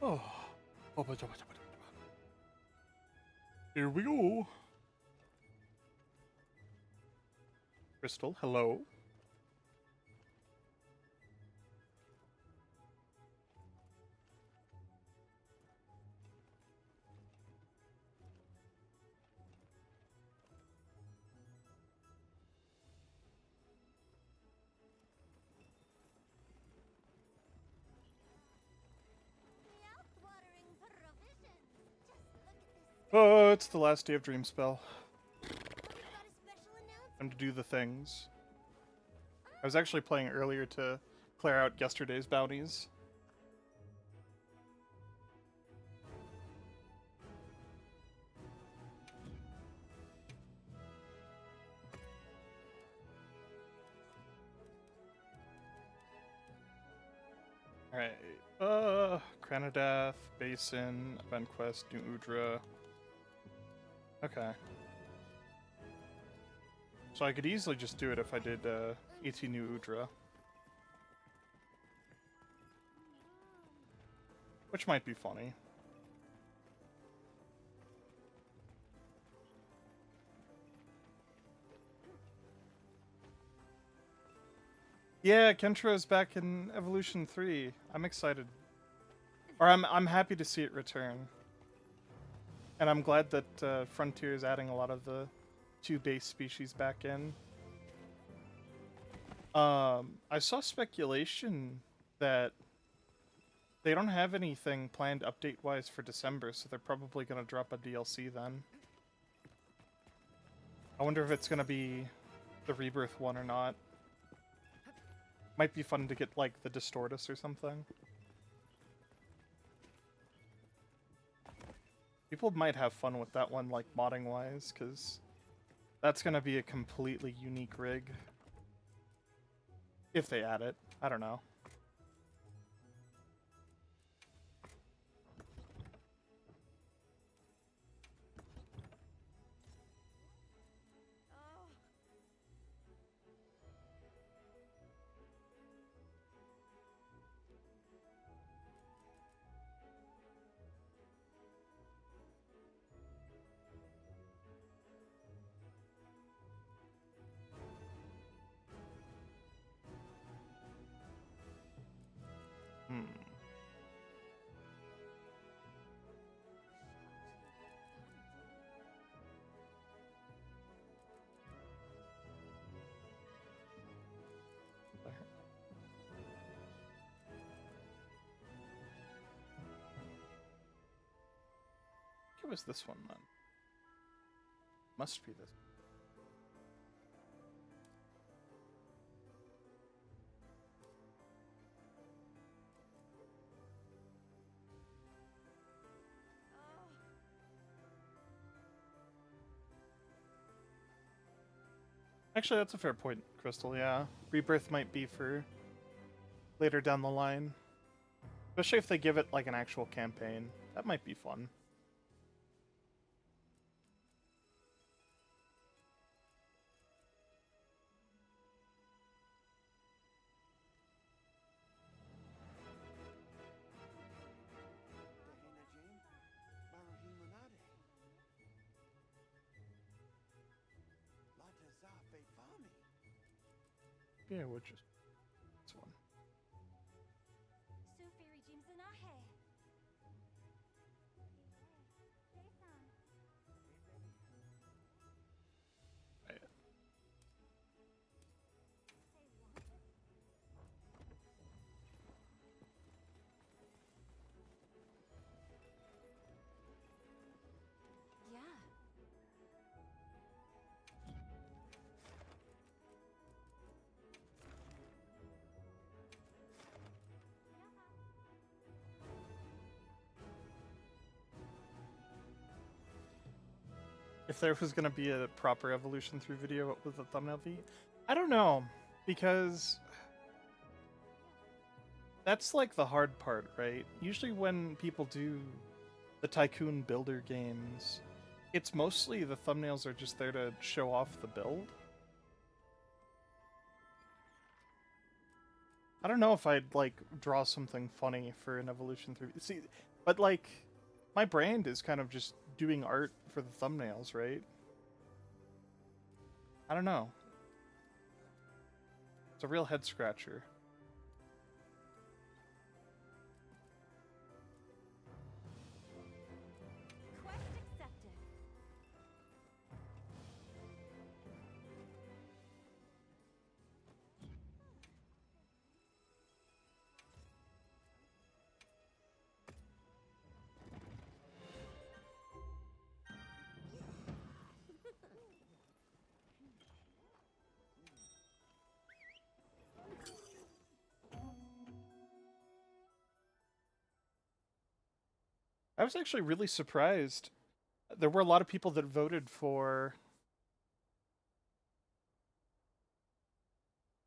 Oh. Here we go. Crystal, hello. Oh, it's the last day of Dreamspell. Time to do the things. I was actually playing earlier to clear out yesterday's bounties. Alright. Granadath, Basin, Event Quest, New Udra. Okay. So I could easily just do it if I did ET New Udra. Which might be funny. Yeah, Kentra's back in Evolution 3. I'm excited. Or I'm happy to see it return. And I'm glad that Frontier is adding a lot of the 2 base species back in. I saw speculation that they don't have anything planned update-wise for December, so they're probably going to drop a DLC then. I wonder if it's going to be the Rebirth one or not. Might be fun to get, like, the Distortus or something. People might have fun with that one, like, modding-wise, because that's going to be a completely unique rig. If they add it. I don't know. It was this one then. Must be this. Actually, that's a fair point, Crystal, yeah. Rebirth might be for later down the line. Especially if they give it, like, an actual campaign. That might be fun. Yeah, we'll just... this one. Right. If there was going to be a proper evolution through video with the thumbnail V, I don't know, because that's like the hard part, right? Usually when people do the Tycoon builder games, it's mostly the thumbnails are just there to show off the build. I don't know if I'd like draw something funny for an Evolution 3. See, but like my brand is kind of just doing art for the thumbnails, right? I don't know. It's a real head scratcher. I was actually really surprised. There were a lot of people that voted for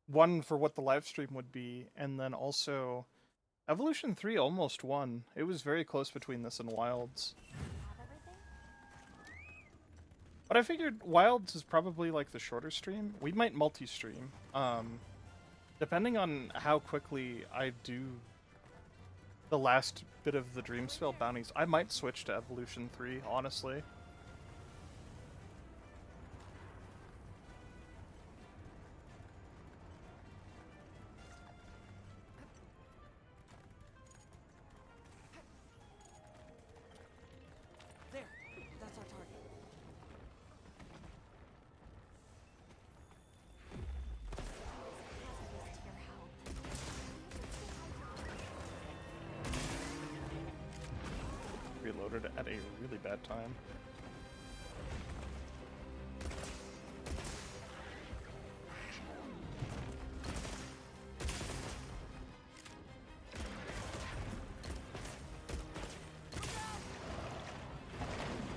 one for what the live stream would be, and then also Evolution 3 almost won. It was very close between this and Wilds. But I figured Wilds is probably like the shorter stream. We might multi-stream. Depending on how quickly I do the last bit of the Dreamspell bounties, I might switch to Evolution 3, honestly. There, that's our target. Reloaded at a really bad time.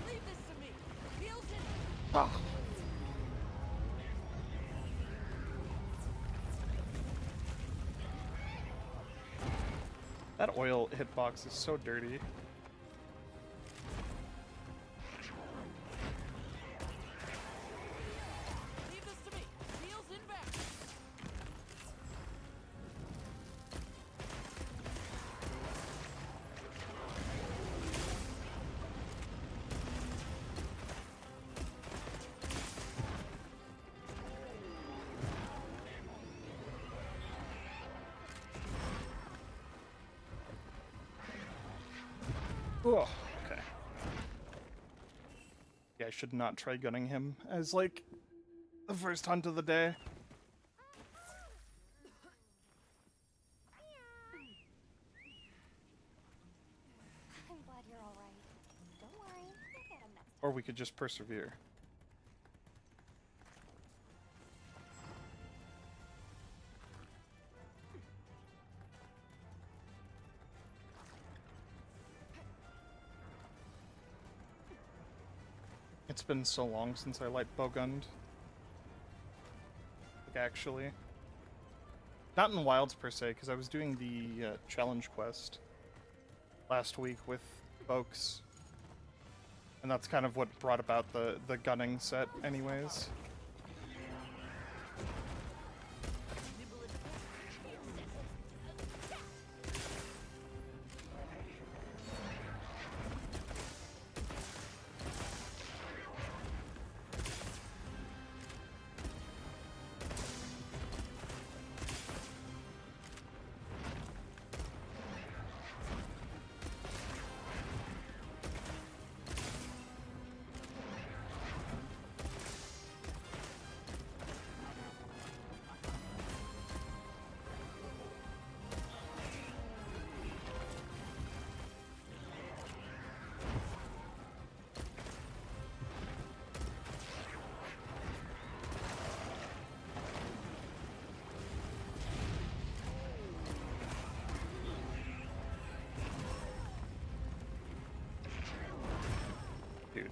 Leave this to me. Heels in. Ah. That oil hitbox is so dirty. Leave this to me. Heels in back. Oh, okay. Yeah, I should not try gunning him as, like, the first hunt of the day. I'm glad you're all right. Don't worry, we'll get him next Or we could just persevere. It's been so long since I light bowgunned. Like, actually. Not in Wilds per se, because I was doing the challenge quest last week with folks. And that's kind of what brought about the gunning set anyways. Dude.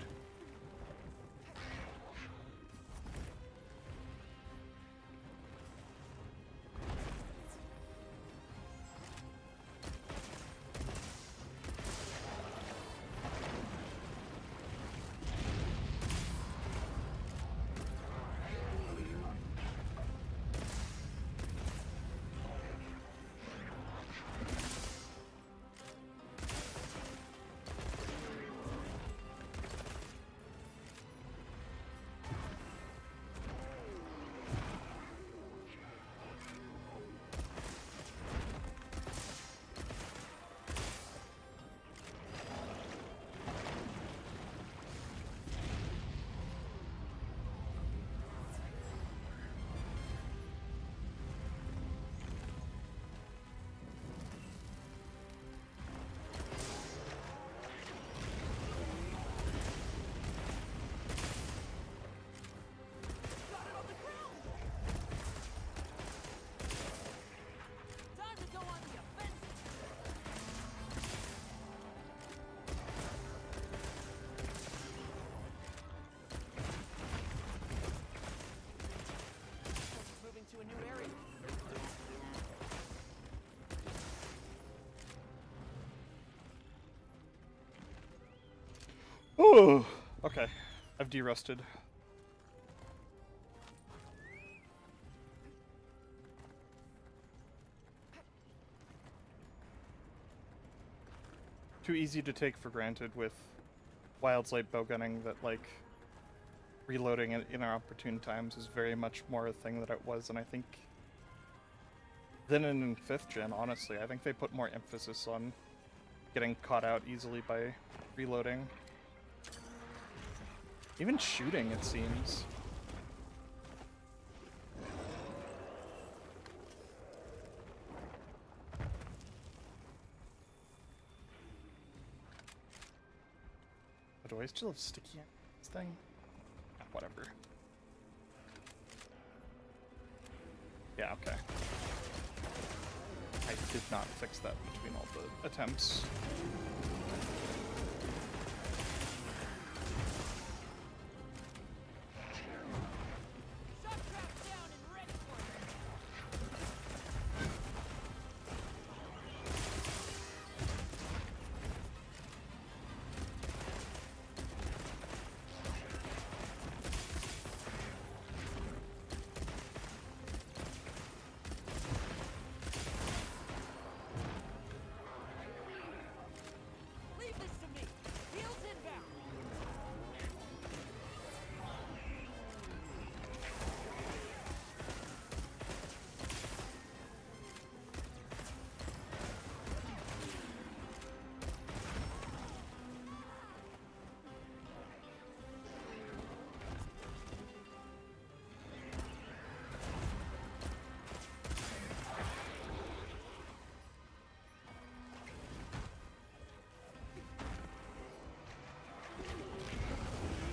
Okay, I've derusted. Too easy to take for granted with Wild's Light bowgunning that, like, reloading at inopportune times is very much more a thing that it was, and I think than in 5th gen, honestly. I think they put more emphasis on getting caught out easily by reloading. Even shooting, it seems. But do I still have sticky on this thing? Whatever. Yeah, okay. I did not fix that between all the attempts. Shock trap down and ready for it. Leave this to me. Heels inbound.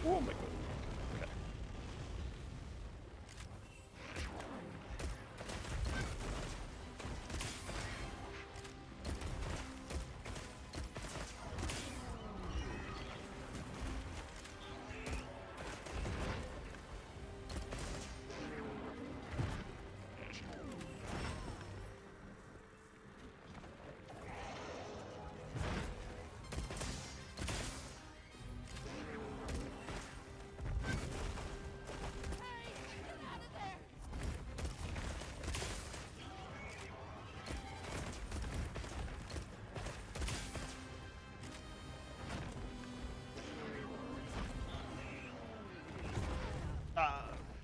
Oh my god. Okay. Hey, get out of there.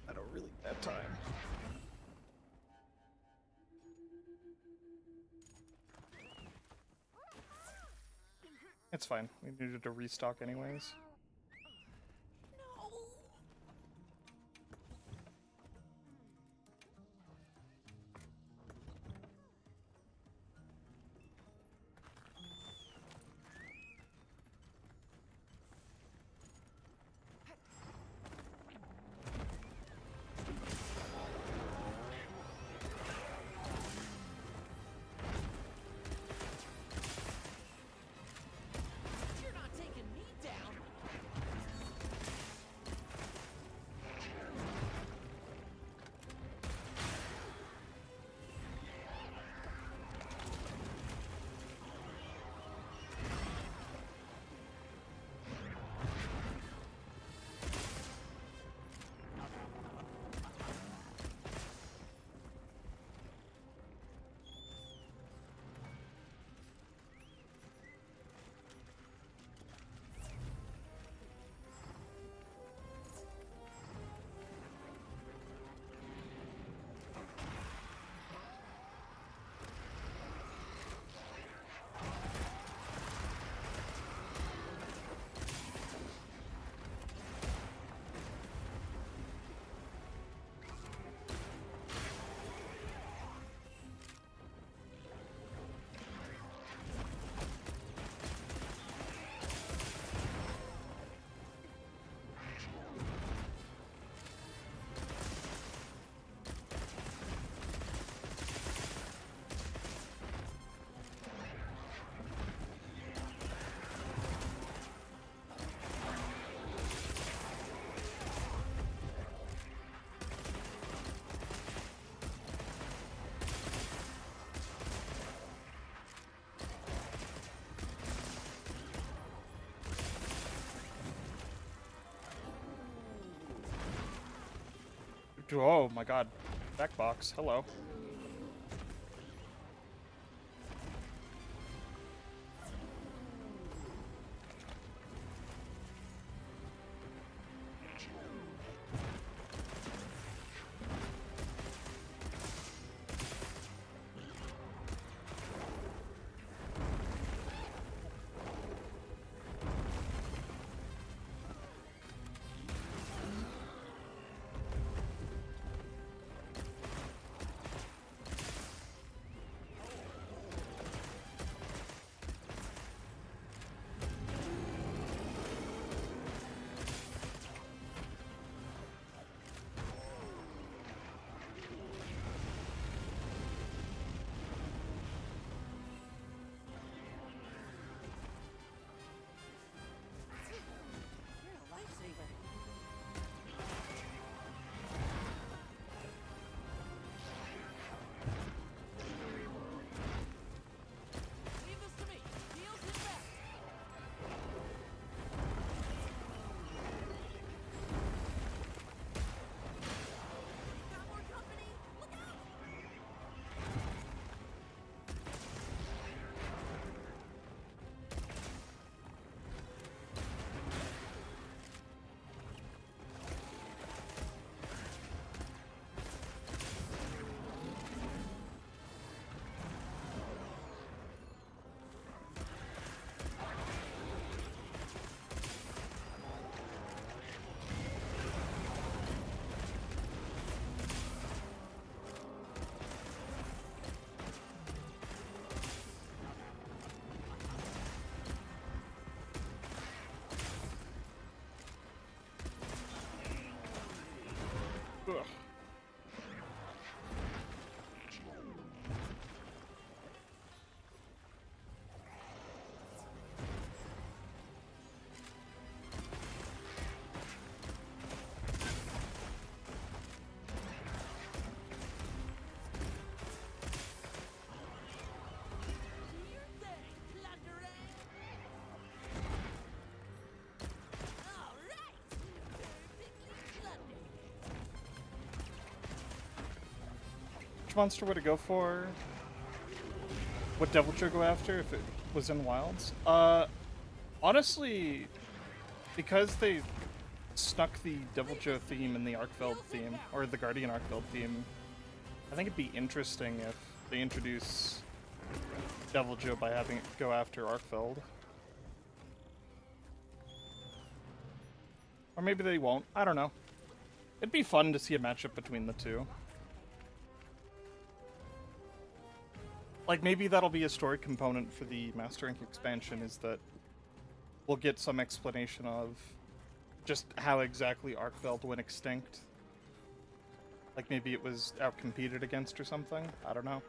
At a really bad time. It's fine. We needed to restock anyways. No. You're not taking me down. Oh my god. Back box. Hello. You're a lifesaver. Leave this to me. Deals his best. Got more company. Look out! Ugh. Do your thing, plunderer. All right. Perfectly plundered. Which monster would it go for? What devil would you go after if it was in wilds? Honestly, because they snuck the Devil Joe theme and the Arkfeld theme, or the Guardian Arkfeld theme, I think it'd be interesting if they introduce Devil Joe by having it go after Arkfeld. Or maybe they won't. I don't know. It'd be fun to see a matchup between the two. Like, maybe that'll be a story component for the Master Ink expansion, is that we'll get some explanation of just how exactly Arkfeld went extinct. Like, maybe it was outcompeted against or something? I don't know.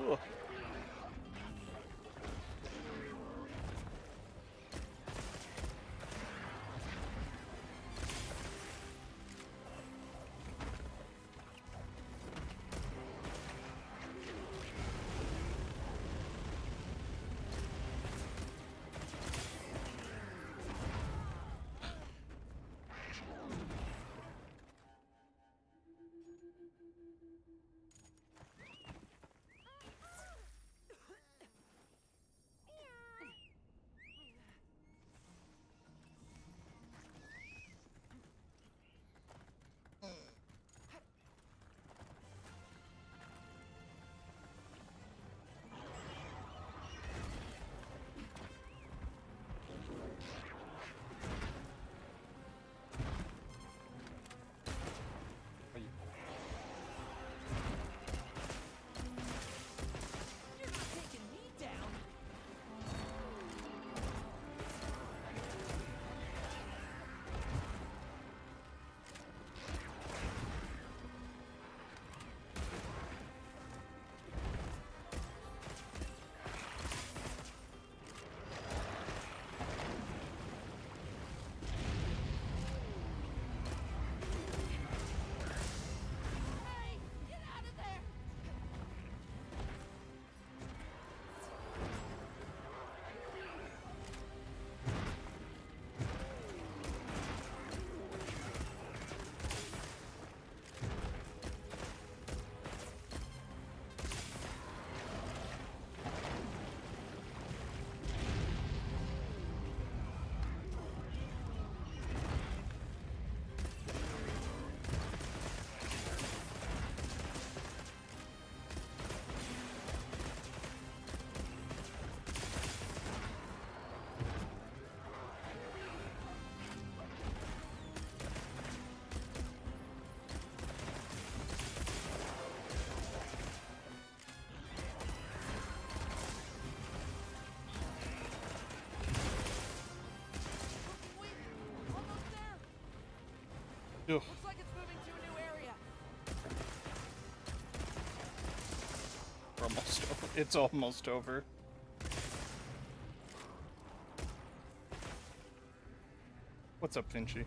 Ugh. Ugh. Looks like it's moving to a new area. We're almost over. It's almost over. What's up, Finchy?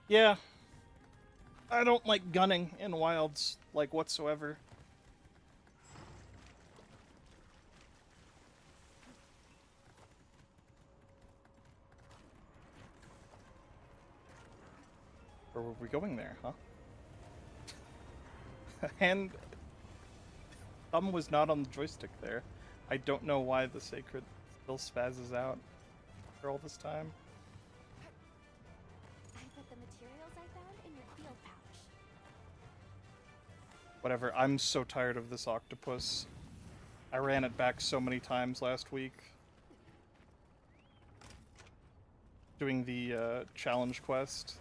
Yeah. I don't like gunning in wilds, like, whatsoever. Or were we going there, huh? And thumb was not on the joystick there. I don't know why the sacred still spazzes out for all this time. I put the materials I found in your field pouch. Whatever, I'm so tired of this octopus. I ran it back so many times last week. Doing the challenge quest.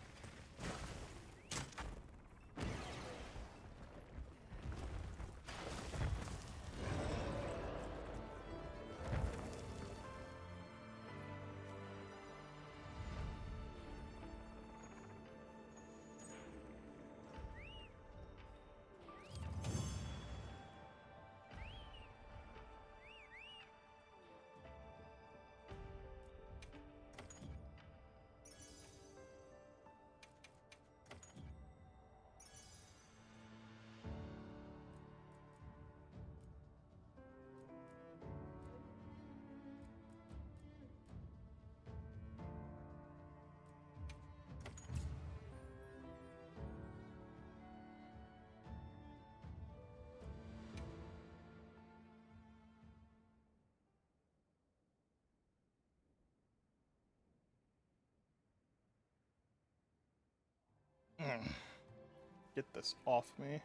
Get this off me.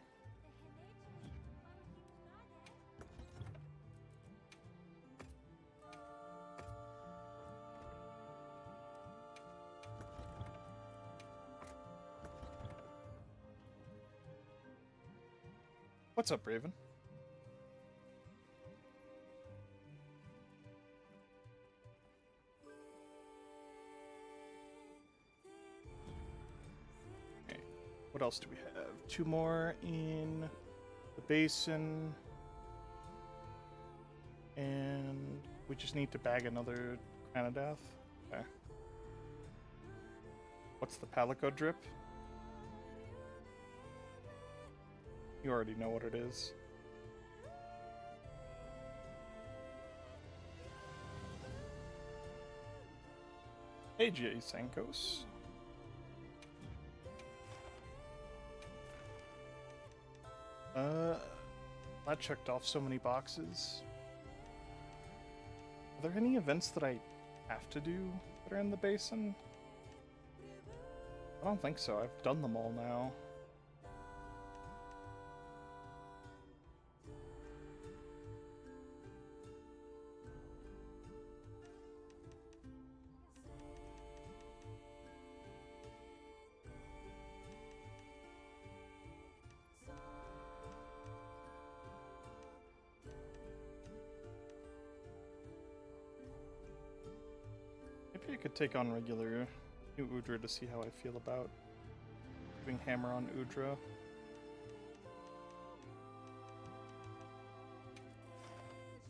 What's up, Raven? Okay, what else do we have? Two more in the basin. And we just need to bag another crown of death. Okay. What's the Palico drip? You already know what it is. Hey, G.A. Sankos. That checked off so many boxes. Are there any events that I have to do that are in the basin? I don't think so. I've done them all now. Maybe I could take on regular new Udra to see how I feel about doing hammer on Udra.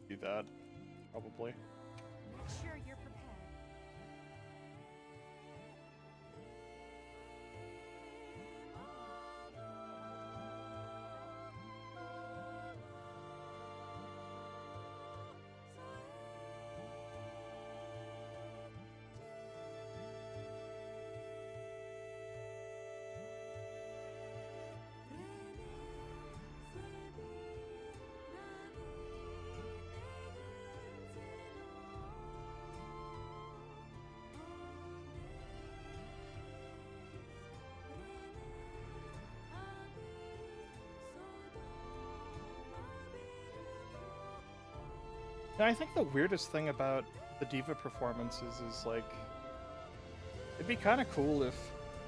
Do that, probably. Make sure you're prepared. And I think the weirdest thing about the diva performances is like, it'd be kind of cool if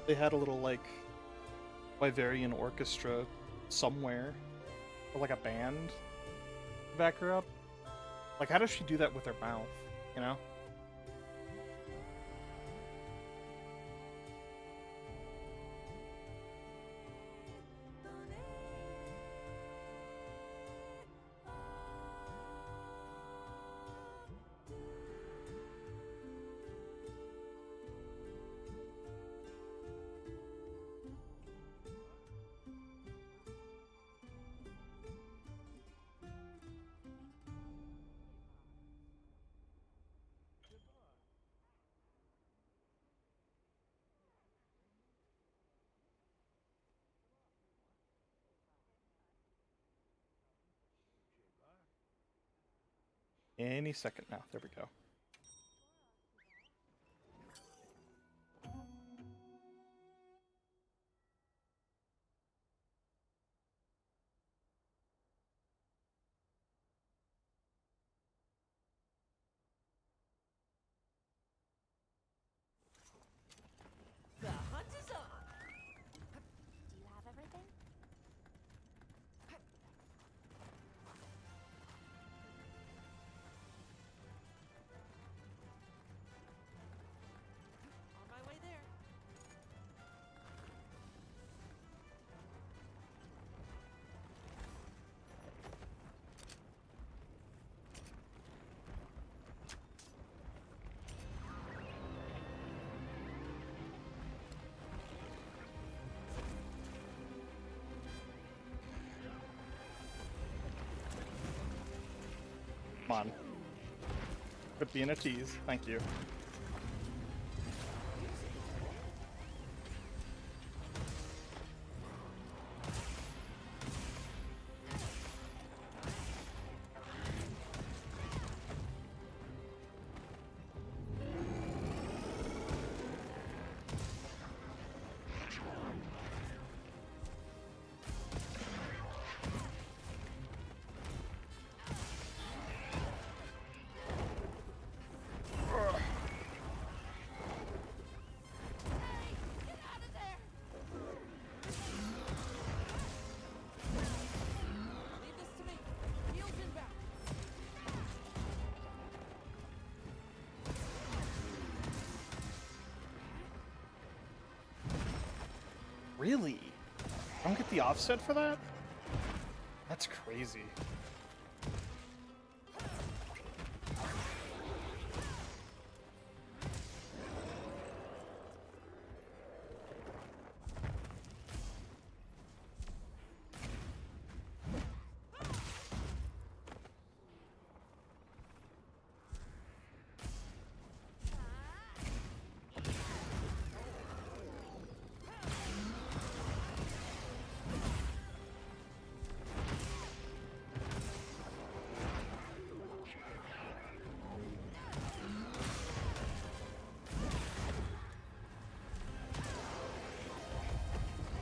they had a little like Wyverian orchestra somewhere, or like a band to back her up. Like, how does she do that with her mouth? You know? Any second now. There we go. The hunt is on. Do you have everything? On my way there. Come on. Quit being a tease. Thank you. Get out of there. Leave this to me. Heels inbound. Really? I don't get the offset for that? That's crazy.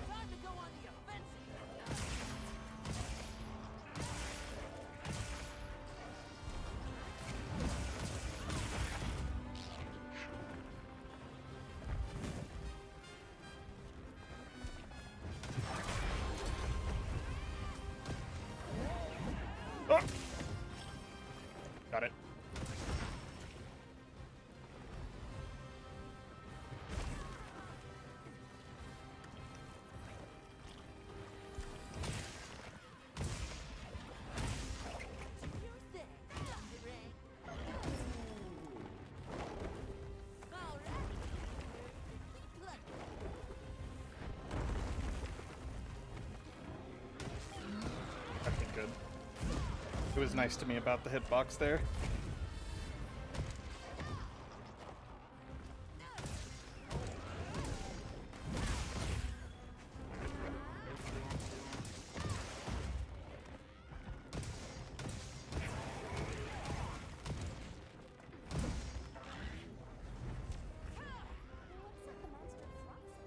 Time to go on the offensive. Oh! Got it. Here's this. Ring. All right. Keep looking. Okay, good. It was nice to me about the hitbox there. Looks like the monster is lost.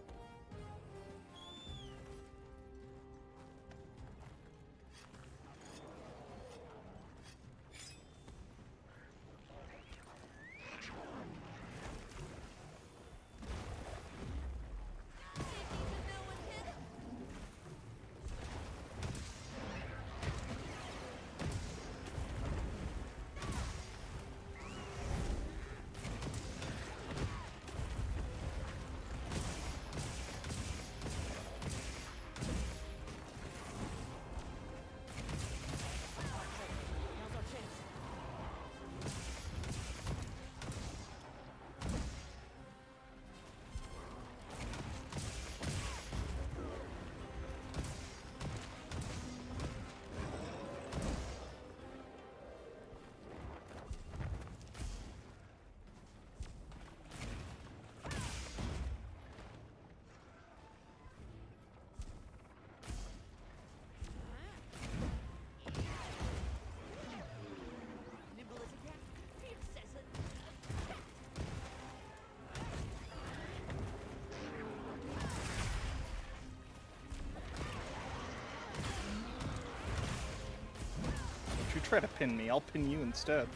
try to pin me. I'll pin you instead.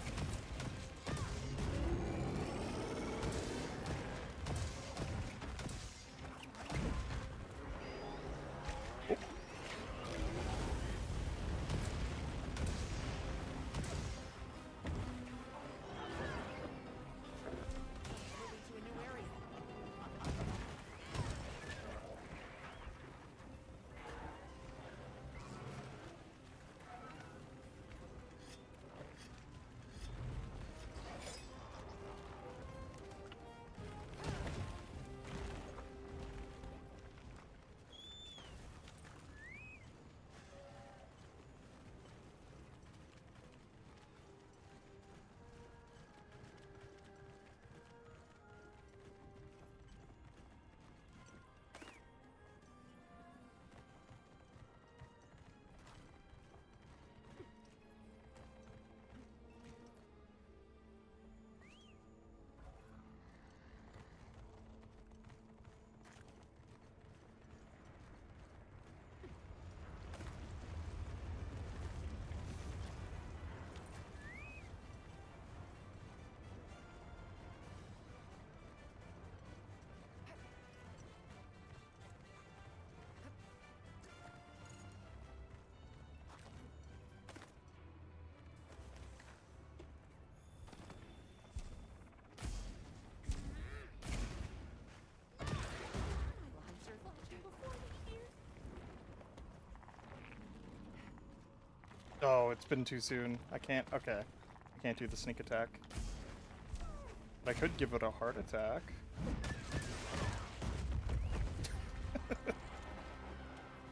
Moving to a new area. Lives are flashing before me here. Oh, it's been too soon. I can't. Okay. I can't do the sneak attack. But I could give it a heart attack.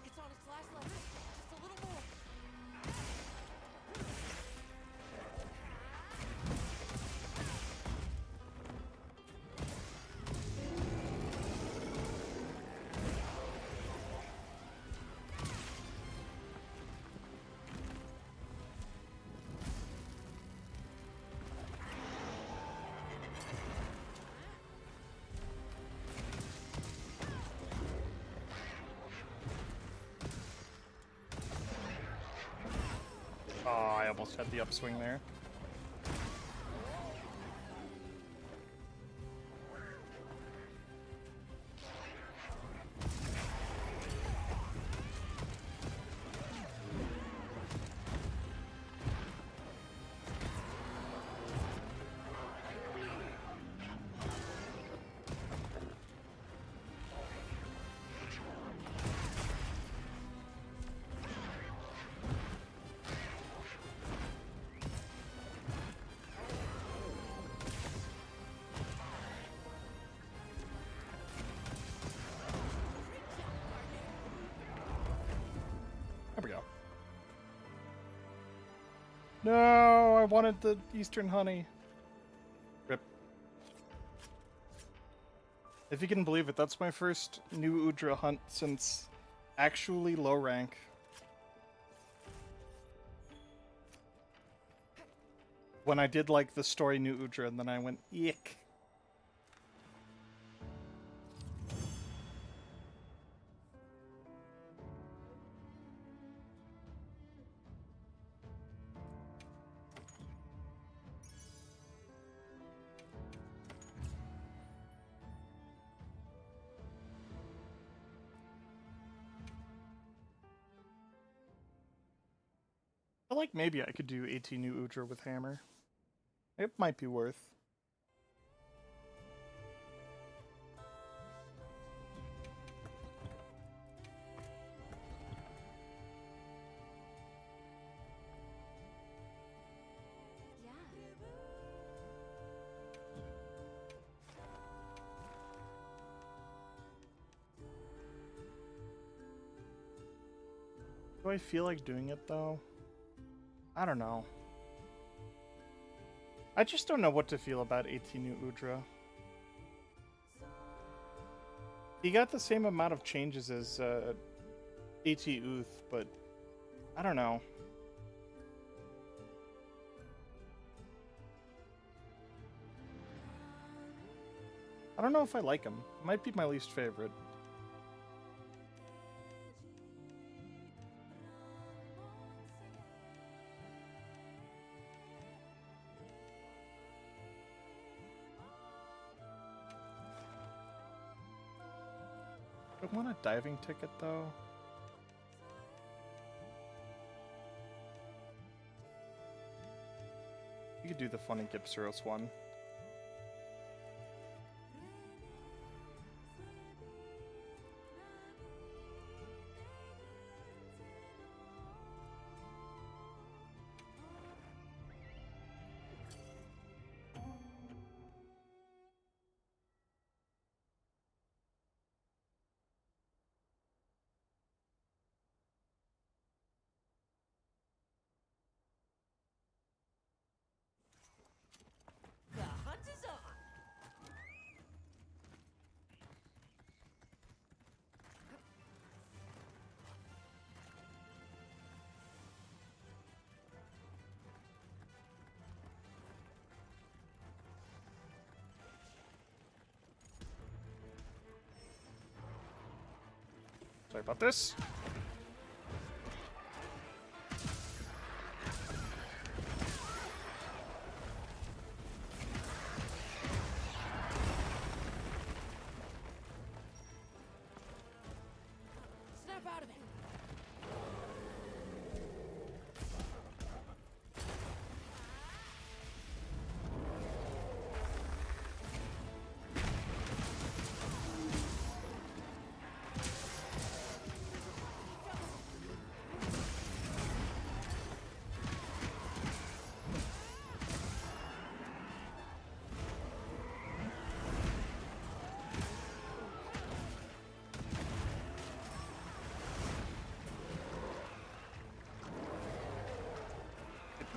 It's on its last legs. Just a little more. Oh, I almost had the upswing there. There we go. No, I wanted the Eastern honey. Rip. If you can believe it, that's my first new Udra hunt since actually low rank. When I did like the story new Udra and then I went, yick. I feel like maybe I could do 18 new Udra with hammer. It might be worth. Yeah. Do I feel like doing it though? I don't know. I just don't know what to feel about 18 new Udra. He got the same amount of changes as AT Uth, but I don't know. I don't know if I like him. Might be my least favorite. I want a diving ticket though. You could do the funny Gipsaros one. The hunt is on. Sorry about this. Snap out of it.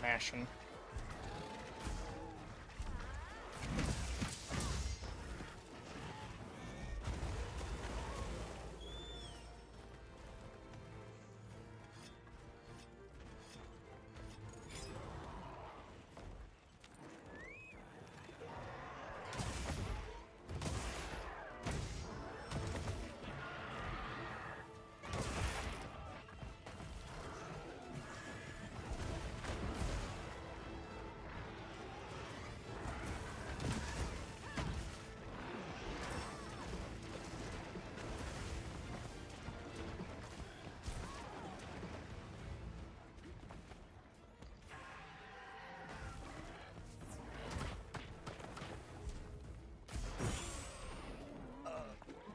Mashing.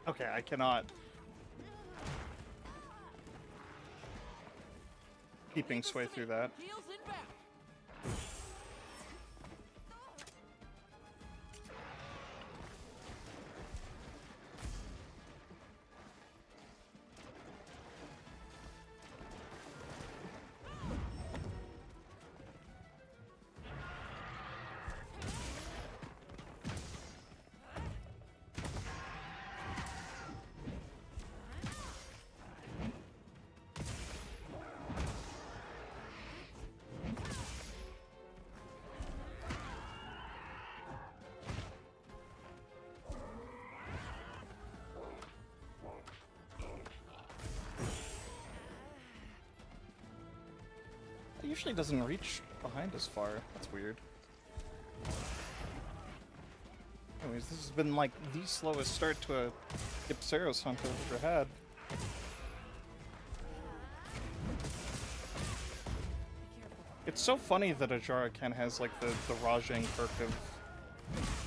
Okay, I cannot. Keeping sway through that. Heels inbound. It usually doesn't reach behind as far. That's weird. Anyways, this has been like the slowest start to a Gipsaros hunt I've ever had. It's so funny that Ajara Ken has like the Rajang perk of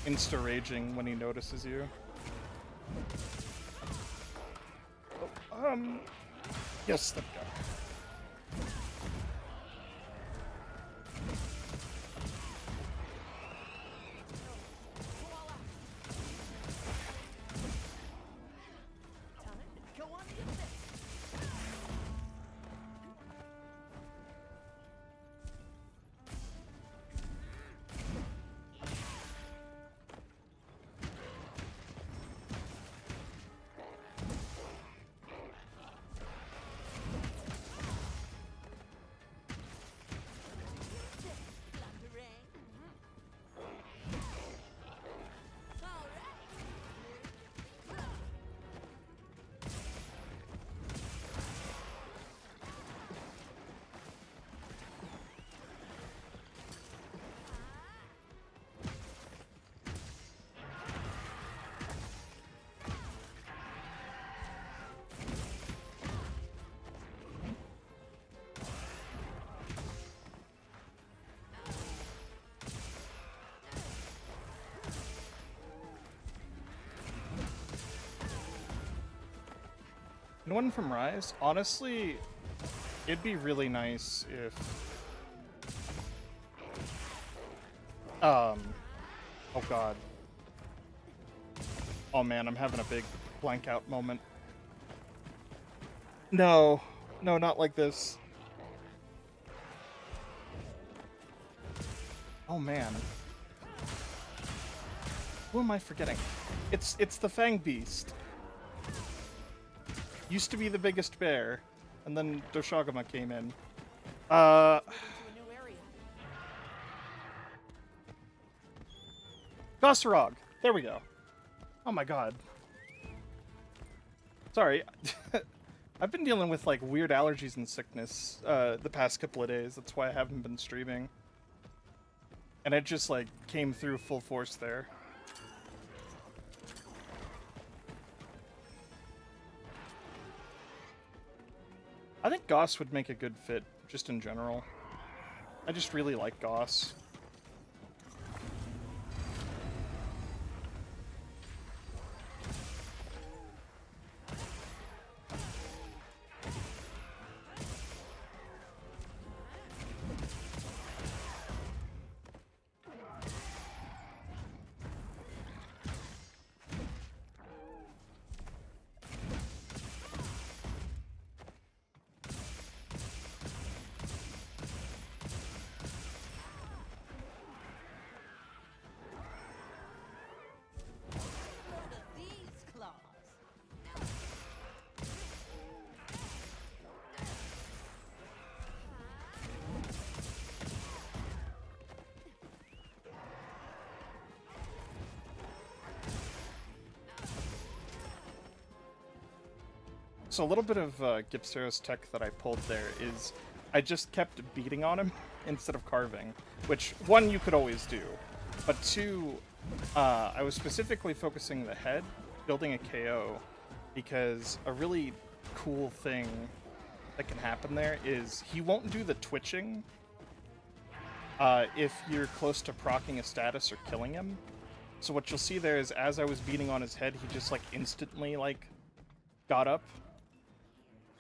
insta-raging when he notices you. Oh, yes, there we go. Time to go on the offensive. Anyone from Rise? Honestly, it'd be really nice if... Oh god. Oh man, I'm having a big blank out moment. No. No, not like this. Oh man. Who am I forgetting? It's the Fang Beast. Used to be the biggest bear, and then Doshagama came in. To a new area. Gossarog! There we go. Oh my god. Sorry. I've been dealing with, like, weird allergies and sickness the past couple of days. That's why I haven't been streaming. And it just, like, came through full force there. I think Goss would make a good fit, just in general. I just really like Goss. One of these claws. So a little bit of Gipsero's tech that I pulled there is I just kept beating on him instead of carving, which, one, you could always do, but two, I was specifically focusing the head, building a KO, because a really cool thing that can happen there is he won't do the twitching if you're close to proccing a status or killing him. So what you'll see there is as I was beating on his head, he just like instantly like got up.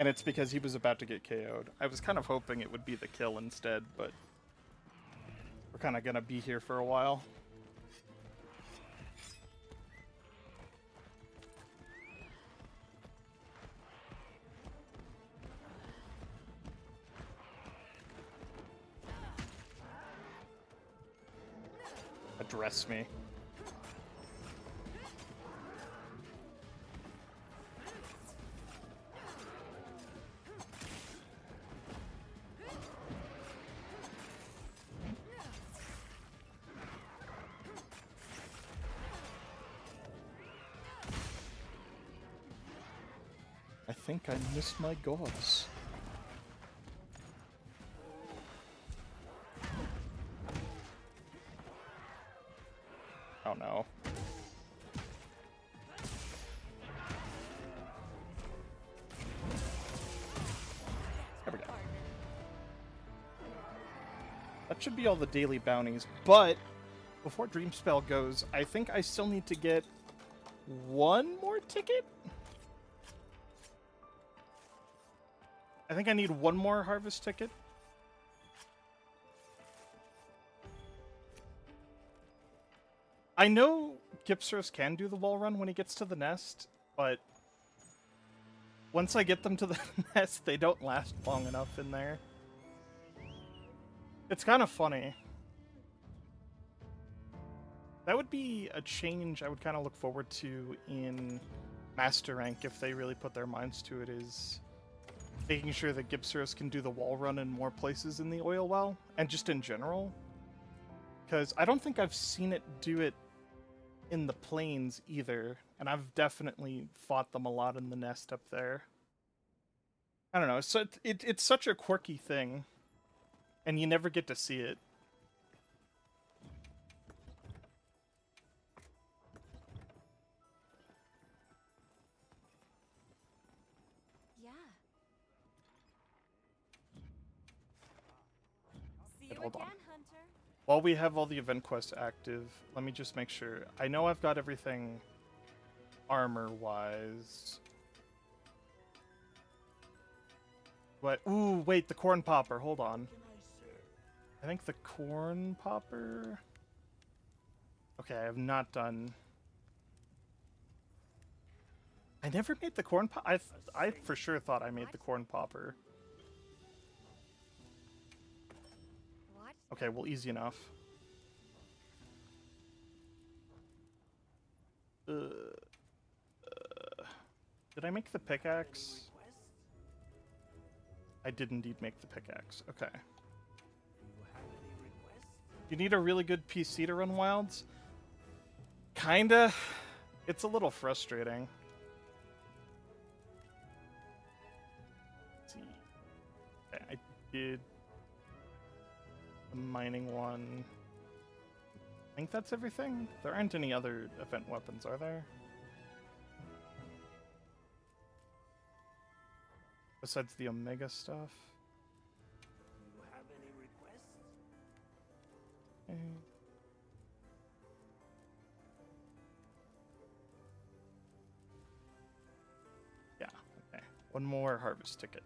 And it's because he was about to get KO'd. I was kind of hoping it would be the kill instead, but we're kind of gonna be here for a while. Address me. I think I missed my gods. Oh no. There we go. That should be all the daily bounties, but before Dreamspell goes, I think I still need to get one more ticket? I think I need one more harvest ticket. I know Gipseros can do the wall run when he gets to the nest, but once I get them to the nest, they don't last long enough in there. It's kind of funny. That would be a change I would kind of look forward to in Master Rank if they really put their minds to it, is making sure that Gipseros can do the wall run in more places in the oil well, and just in general. Because I don't think I've seen it do it in the plains either, and I've definitely fought them a lot in the nest up there. I don't know, so it's such a quirky thing, and you never get to see it. Yeah. See Wait, you hold on. again, Hunter. While we have all the event quests active, let me just make sure. I know I've got everything armor-wise. But ooh, wait, the corn popper. Hold on. I think the corn popper. Okay, I have not done. I never made the corn pop. I for sure thought I made the corn popper. What? Okay, well, easy enough. Did I make the pickaxe? I did indeed make the pickaxe. Okay. You need a really good PC to run Wilds? Kinda. It's a little frustrating. Let's see. Okay, I did the mining one. I think that's everything. There aren't any other event weapons, are there? Besides the Omega stuff. You have any requests? Okay. Yeah, okay. One more harvest ticket.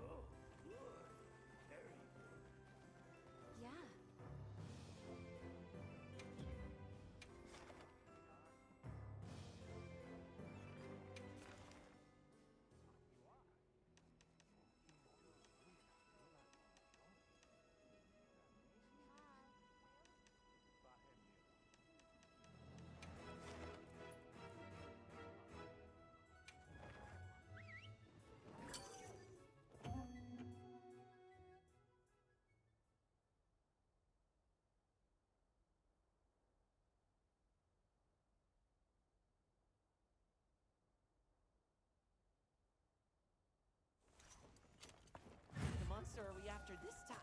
Oh, good. Very good. Yeah. The monster are we after this time?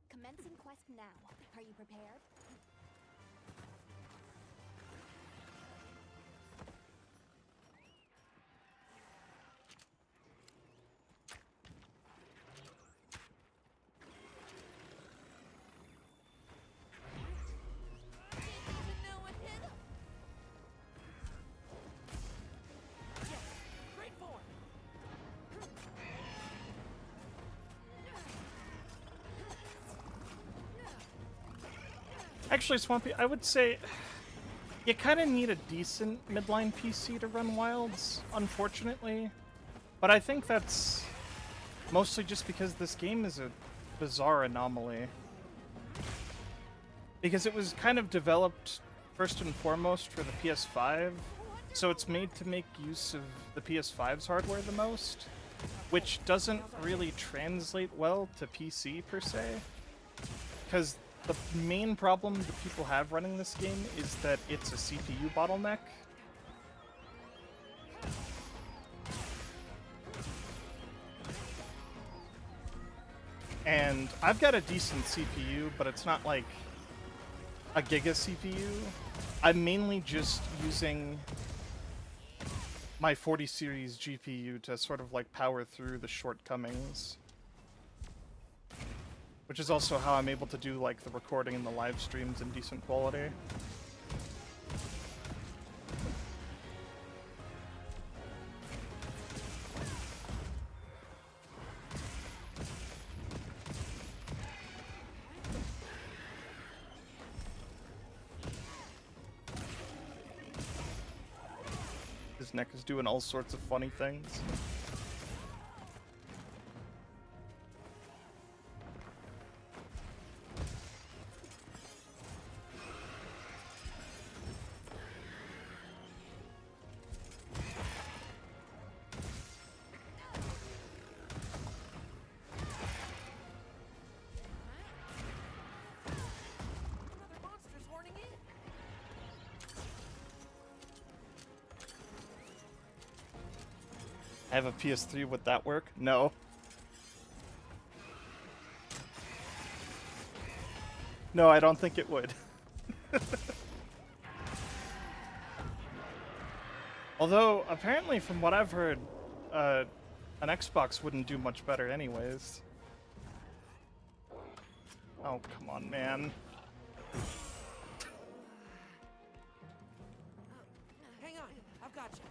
Commencing quest now. Are you prepared? Didn't even know it hit him. Yes, great form. Actually, Swampy, I would say you kind of need a decent midline PC to run Wilds, unfortunately. But I think that's mostly just because this game is a bizarre anomaly. Because it was kind of developed first and foremost for the PS5, so it's made to make use of the PS5's hardware the most, which doesn't really translate well to PC per se. Because the main problem that people have running this game is that it's a CPU bottleneck. And I've got a decent CPU, but it's not like a giga CPU. I'm mainly just using my 40 series GPU to sort of like power through the shortcomings. Which is also how I'm able to do like the recording and the live streams in decent quality. His neck is doing all sorts of funny things. Another monster's horning in. I have a PS3, would that work? No. No, I don't think it would. Although, apparently from what I've heard, an Xbox wouldn't do much better anyways. Oh, come on, man. Hang on, I've got you.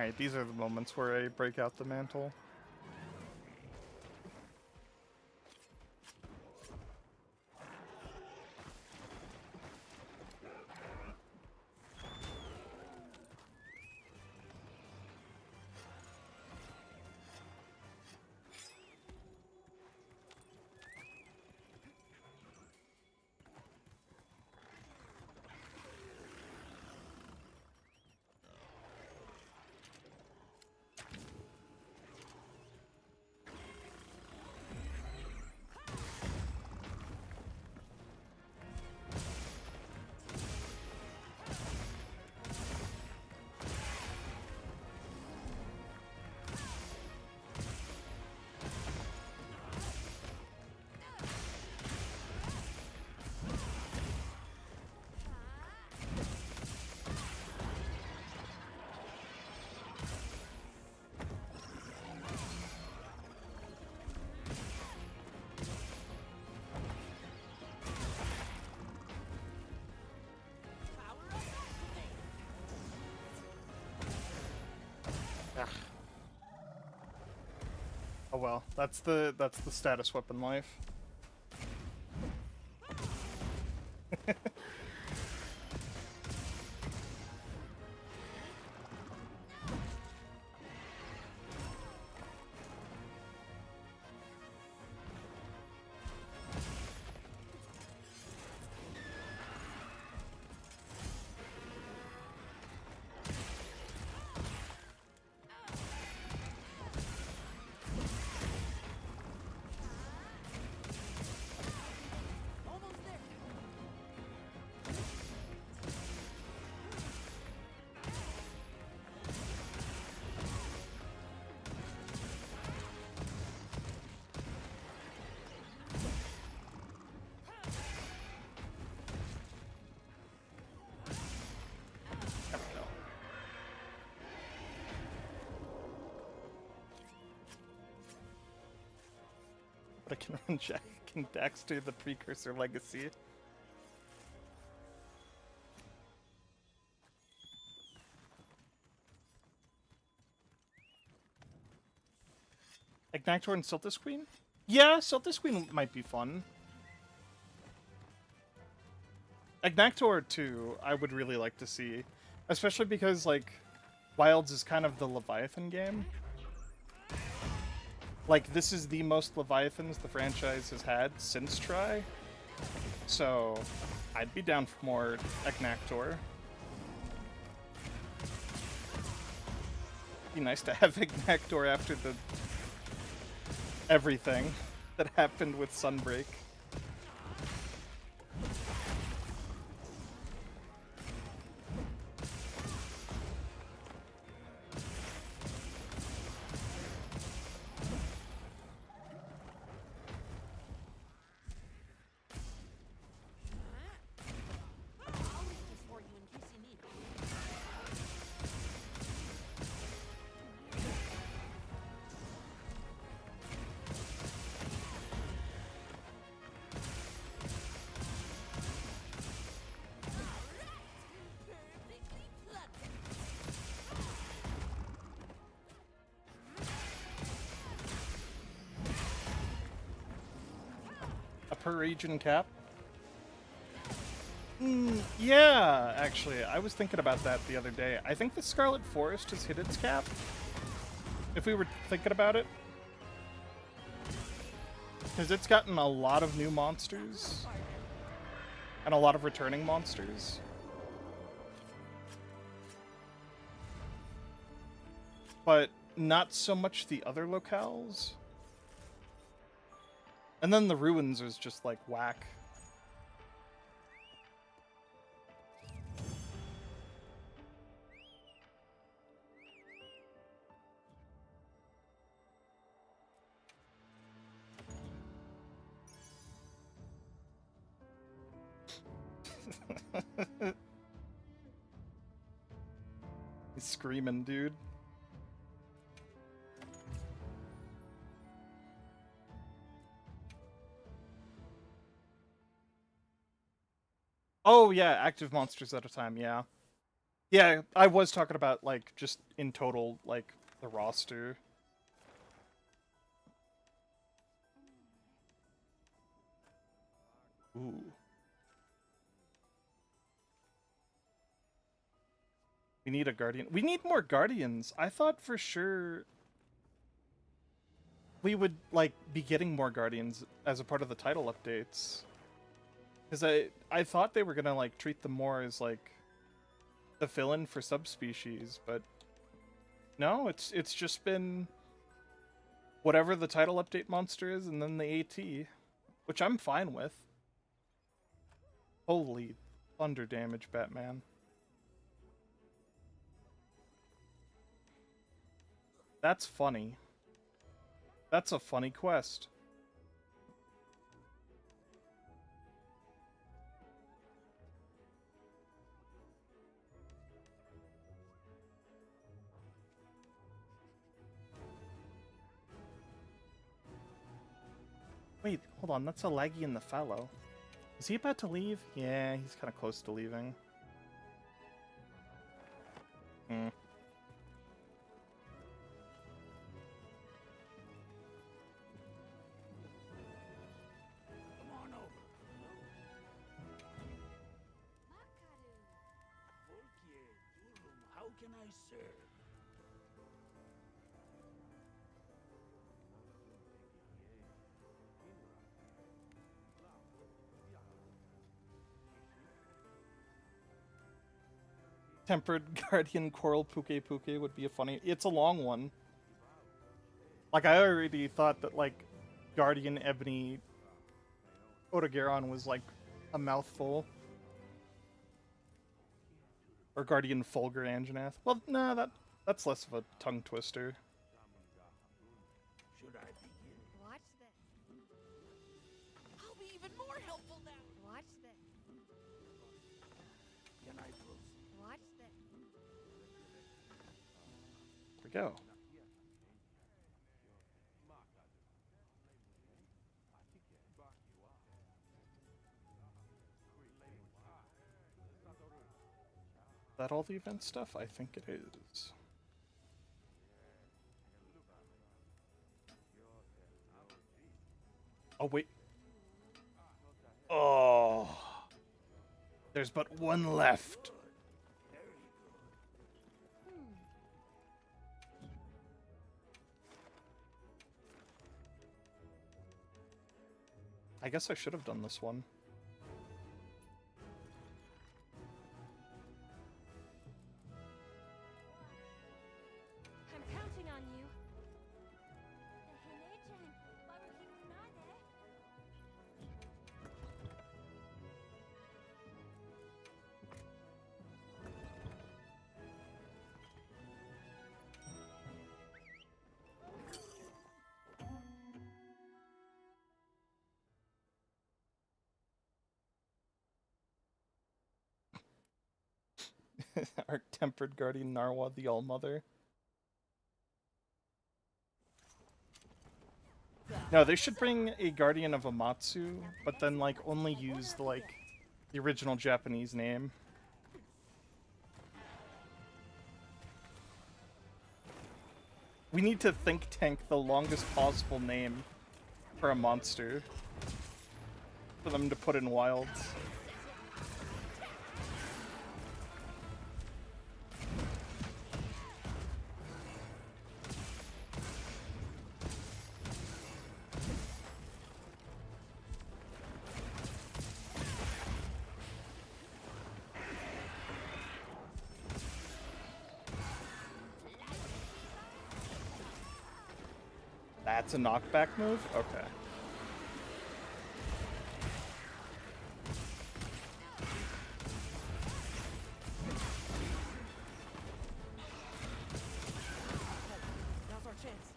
Alright, these are the moments where I break out the mantle. Power up activate. Ugh. Oh well, that's the status weapon life. Almost there. There we go. But I can run Jack and Daxter the Precursor Legacy. Ignactor and Siltus Queen? Yeah, Siltus Queen might be fun. Ignactor, too, I would really like to see. Especially because, like, Wilds is kind of the Leviathan game. Like, this is the most Leviathans the franchise has had since Try. So, I'd be down for more Ignactor. Be nice to have Ignactor after the everything that happened with Sunbreak. I'll leave this for you in case you need it. Perfectly plugged. A per region cap? Yeah, actually, I was thinking about that the other day. I think the Scarlet Forest has hit its cap. If we were thinking about it. Because it's gotten a lot of new monsters. And a lot of returning monsters. But not so much the other locales. And then the ruins is just like whack. He's screaming, dude. Oh yeah, active monsters at a time, yeah. Yeah, I was talking about, like, just in total, like, the roster. Ooh. We need a guardian. We need more guardians. I thought for sure we would, like, be getting more guardians as a part of the title updates. Because I thought they were gonna, like, treat them more as, like, the fill-in for subspecies, but no, it's just been whatever the title update monster is, and then the AT, which I'm fine with. Holy thunder damage, Batman. That's funny. That's a funny quest. Wait, hold on, that's a laggy in the fallow. Is he about to leave? Yeah, he's kind of close to leaving. Hmm. Come on over. Makaru. Volkie, Durum, how can I serve? Tempered Guardian Coral Puke Puke would be a funny... It's a long one. Like, I already thought that, like, Guardian Ebony Odogaron was, like, a mouthful. Or Guardian Fulgur Anjanath. Well, nah, that's less of a tongue twister. Should I begin? Watch this. I'll be even more helpful now. Watch this. Can I proceed? Watch this. Here we go. Is that all the event stuff? I think it is. Oh, wait. Oh. There's but one left. I guess I should have done this one. I'm counting on you. Our tempered guardian Narwa the All-Mother. No, they should bring a Guardian of Amatsu, but then, like, only use, the original Japanese name. We need to think tank the longest possible name for a monster for them to put in Wilds. That's a knockback move? Okay. Now's our chance.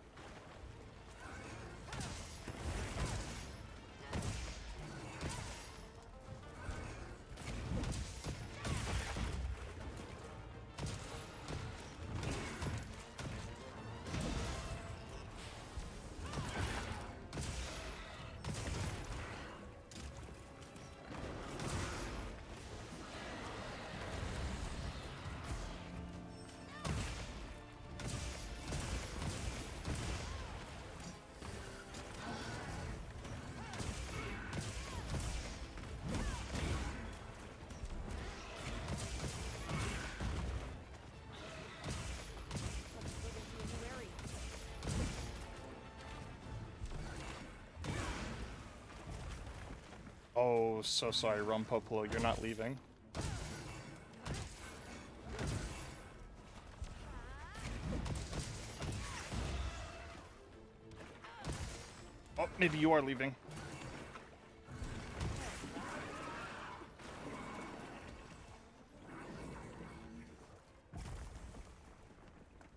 so sorry, Rompopolo. You're not leaving. Oh, maybe you are leaving.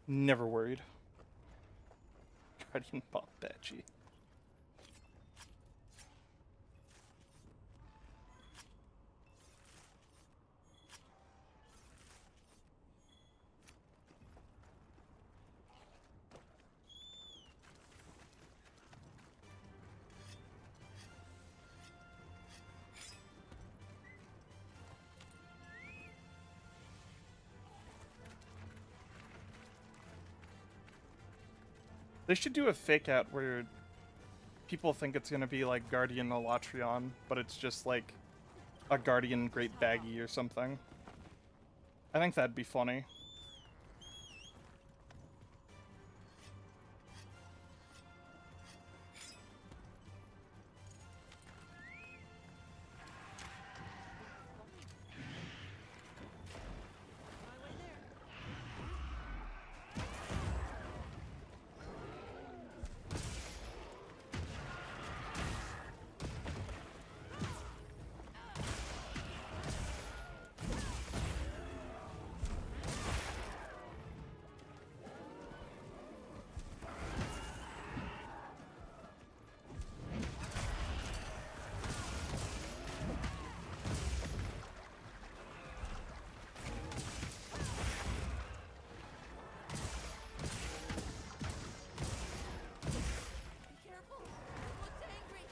Never worried. Guardian Pop Badgie. They should do a fake out where people think it's gonna be like Guardian Elatrion, but it's just like a Guardian Great Baggy or something. I think that'd be funny. Careful! It looks angry!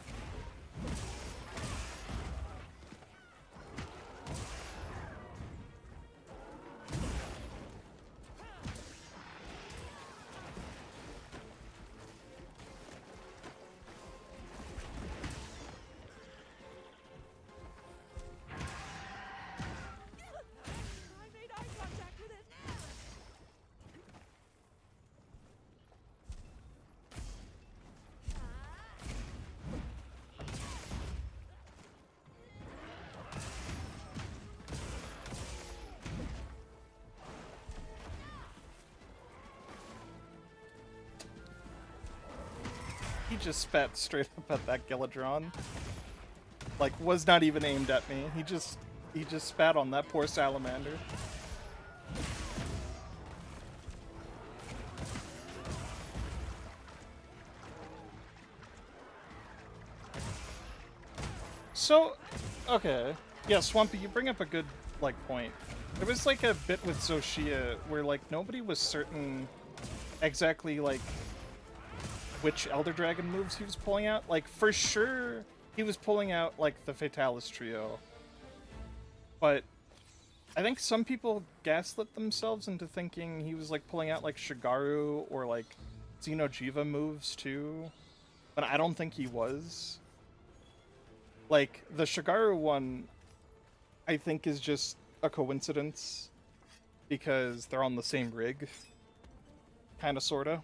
I made eye contact with it! He just spat straight up at that Gilladron. Like, was not even aimed at me. He just spat on that poor salamander. So, okay. Yeah, Swampy, you bring up a good, like, point. There was, like, a bit with Zoshia where, like, nobody was certain exactly, like, which Elder Dragon moves he was pulling out. Like, for sure, he was pulling out, like, the Fatalis trio. But I think some people gaslit themselves into thinking he was, like, pulling out, like, Shigaru or, like, Xenojiva moves, too. But I don't think he was. Like, the Shigaru one, I think, is just a coincidence. Because they're on the same rig. Kinda, sorta.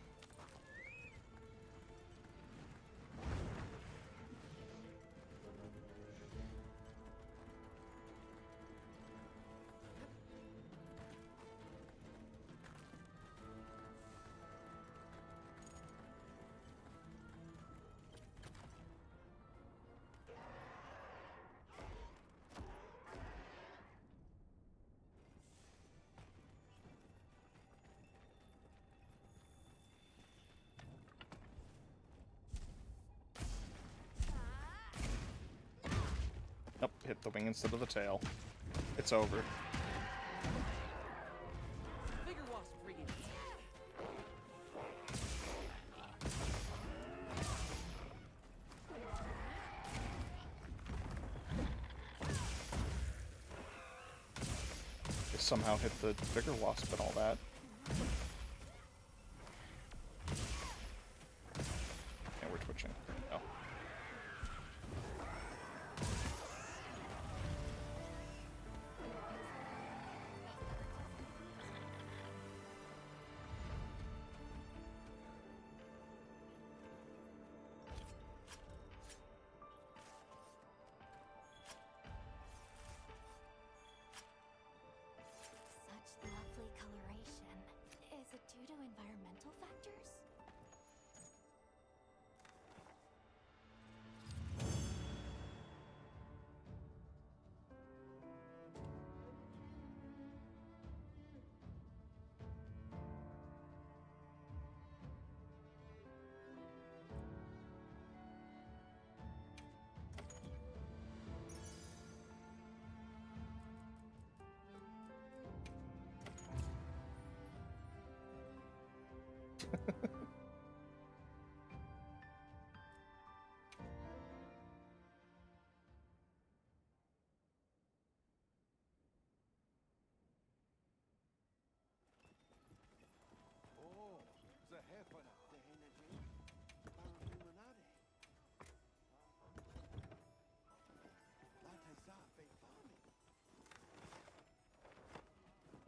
Nope, hit the wing instead of the tail. It's over. Bigger wasp friggin'. They somehow hit the bigger wasp and all that. Yeah, we're twitching. Oh.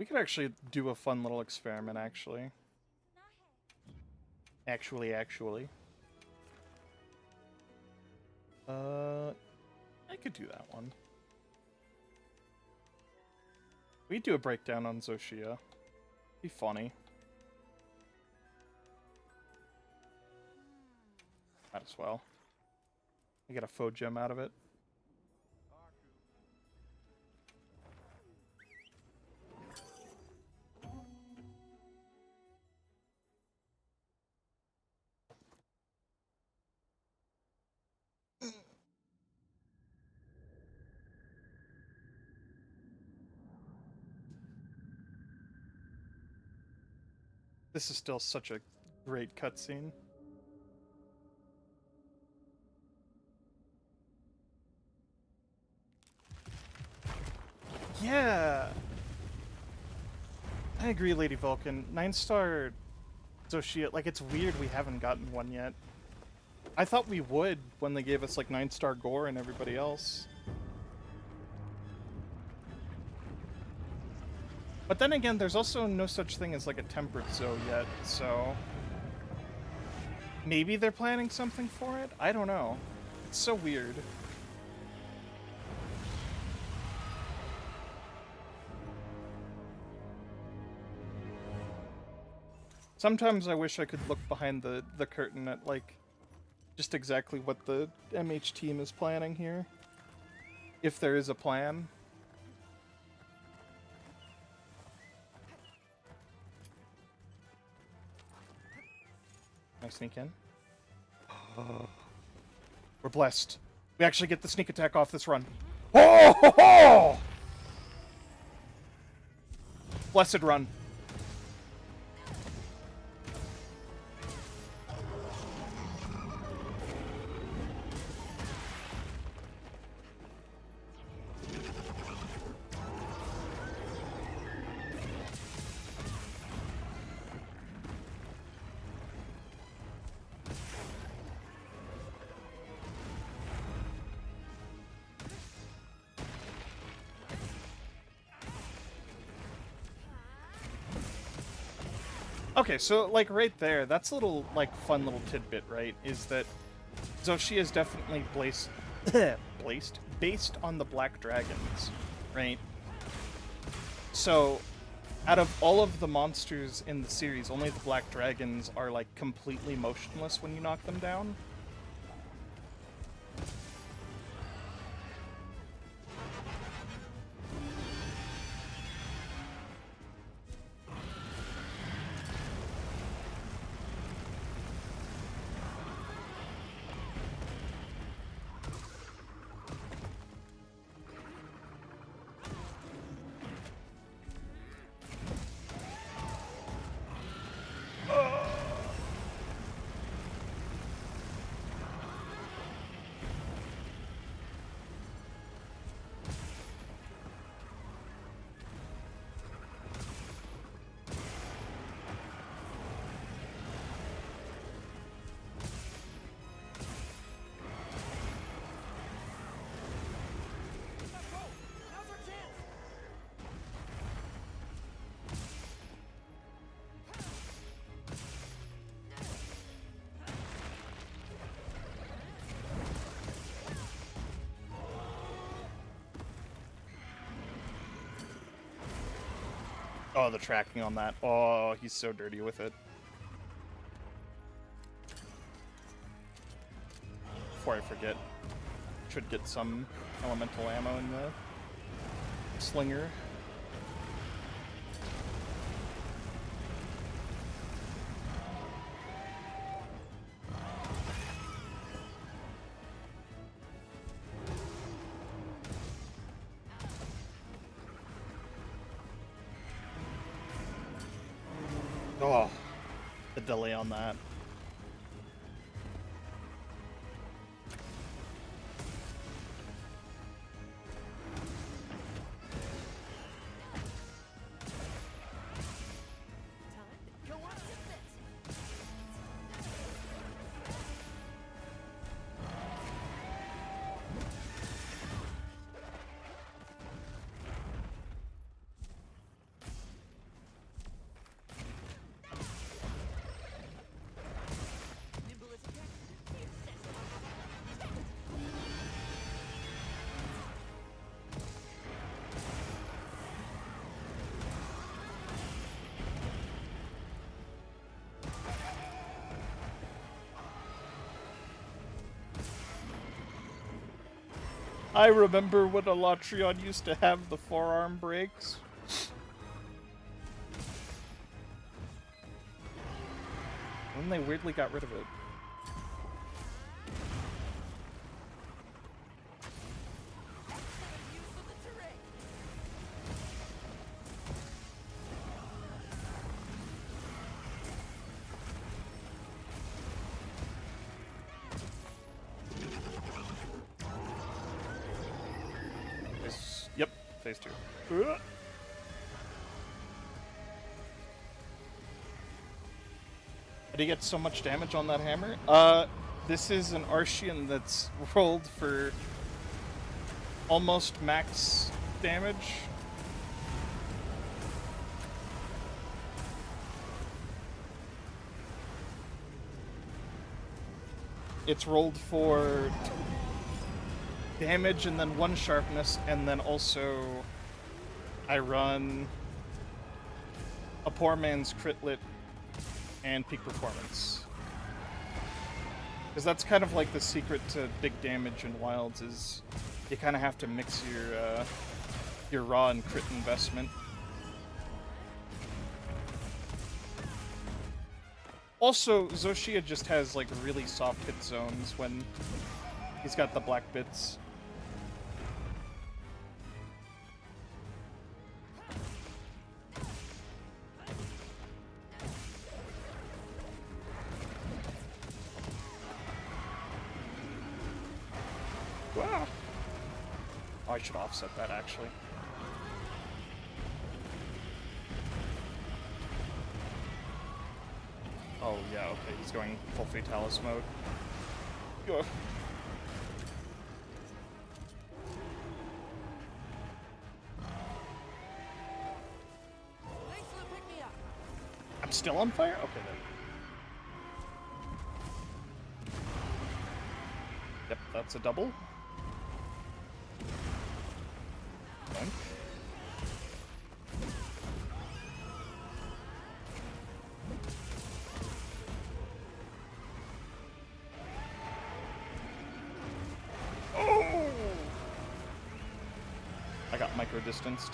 We could actually do a fun little experiment, actually. Actually. I could do that one. We do a breakdown on Zoshia. Be funny. Might as well. I get a faux gem out of it. This is still such a great cutscene. Yeah! I agree, Lady Vulcan. 9-star Zoshia, like, it's weird we haven't gotten one yet. I thought we would when they gave us, like, 9-star Gore and everybody else. But then again, there's also no such thing as, like, a temperate Zo yet, so... Maybe they're planning something for it? I don't know. It's so weird. Sometimes I wish I could look behind the curtain at, like, just exactly what the MH team is planning here. If there is a plan. Can I sneak in? We're blessed. We actually get the sneak attack off this run. Oh! Ho, ho! Blessed run. Okay, so, like, right there, that's a little, like, fun little tidbit, right? Is that Zoshia is definitely based on the Black Dragons, right? So, out of all of the monsters in the series, only the Black Dragons are, like, completely motionless when you knock them down. Oh, the tracking on that. Oh, he's so dirty with it. Before I forget, should get some elemental ammo in the slinger. Oh, the delay on that. I remember when Alatrion used to have the forearm breaks. Then they weirdly got rid of it. Excellent use of the terrain. Yep, phase 2. Did he get so much damage on that hammer? This is an Archean that's rolled for almost max damage. It's rolled for damage and then 1 sharpness, and then also I run a poor man's critlet and peak performance. Because that's kind of like the secret to big damage in Wilds, is you kind of have to mix your raw and crit investment. Also, Zoshia just has like really soft hit zones when he's got the black bits. Wow. Oh, I should offset that actually. Oh yeah, okay, he's going full Fatalis mode. Go. Thanks for the pick me up. I'm still on fire? Okay then. Yep, that's a double. One. Oh! I got micro distanced.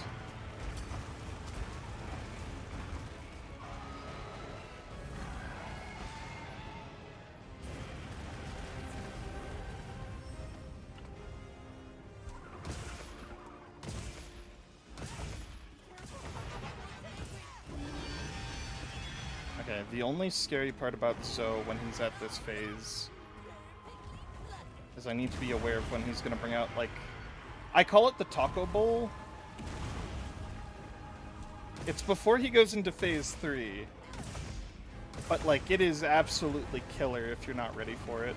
Okay, the only scary part about Zoe when he's at this phase is I need to be aware of when he's gonna bring out, like, I call it the taco bowl. It's before he goes into phase 3, but like it is absolutely killer if you're not ready for it.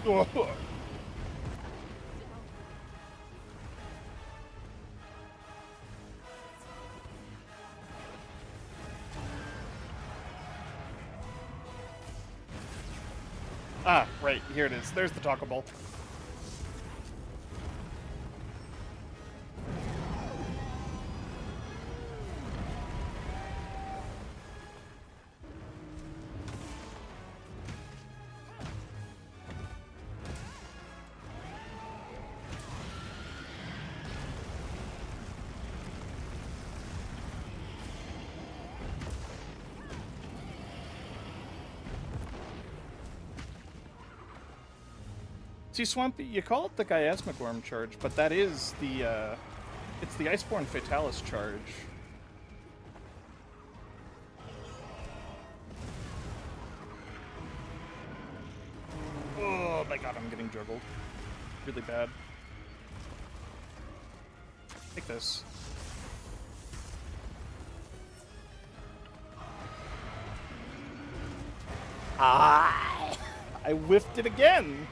Oh. Ah, right, here it is. There's the taco bowl. See, Swampy, you call it the Chiasmic Worm charge, but that is the, it's the Iceborne Fatalis charge. Oh my god, I'm getting juggled. Really bad. Take this. Ah! I whiffed it again!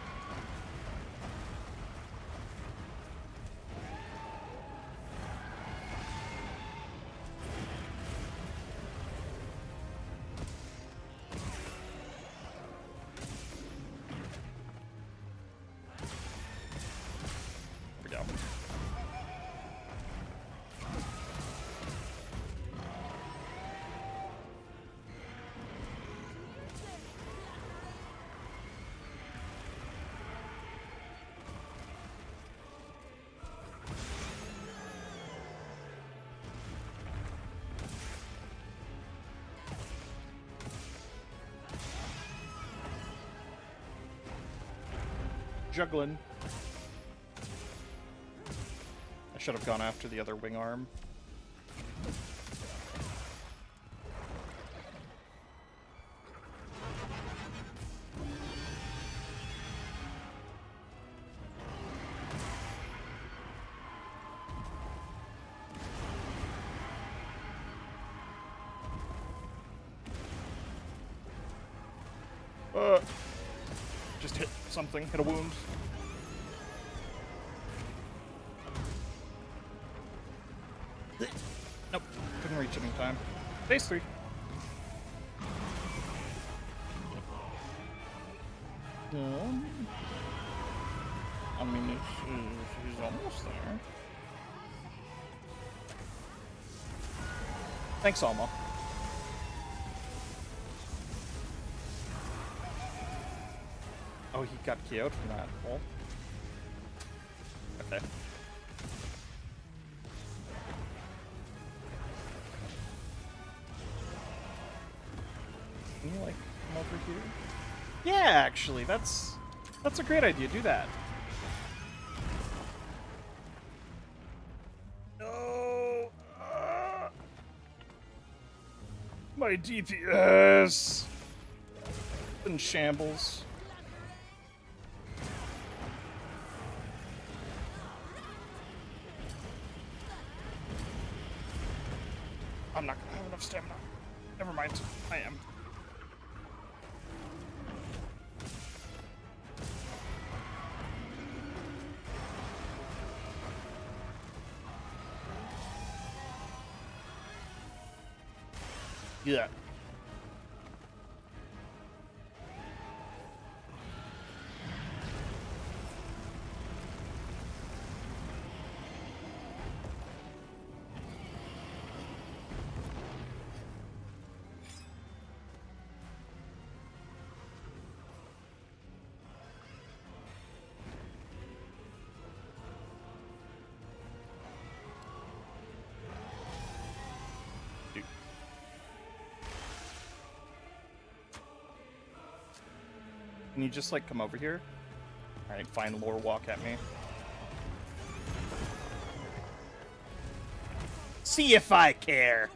juggling. I should have gone after the other wing arm. Just hit something, hit a wound. Nope, couldn't reach it in time. Phase 3. I mean, he's almost there. Thanks, Alma. Oh, he got KO'd from that. Well. Okay. Can you, like, come over here? Yeah, actually, that's a great idea. Do that. No! My DPS! In shambles. I'm not gonna have enough stamina. Never mind. I am. Yeah. Can you just, like, come over here? Alright, fine, lore walk at me. See if I care!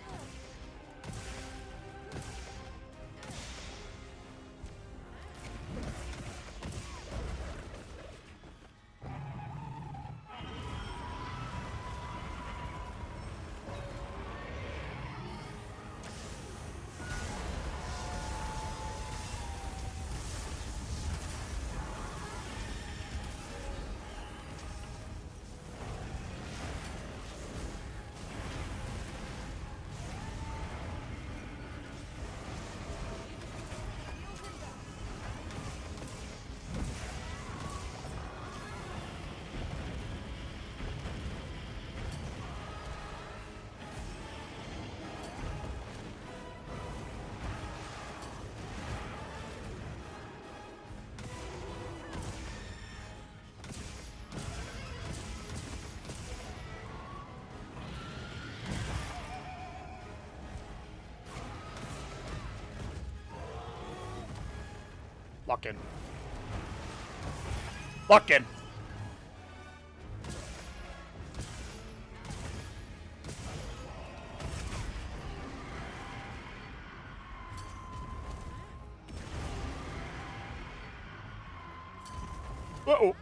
Lock in. Lock in. Uh-oh.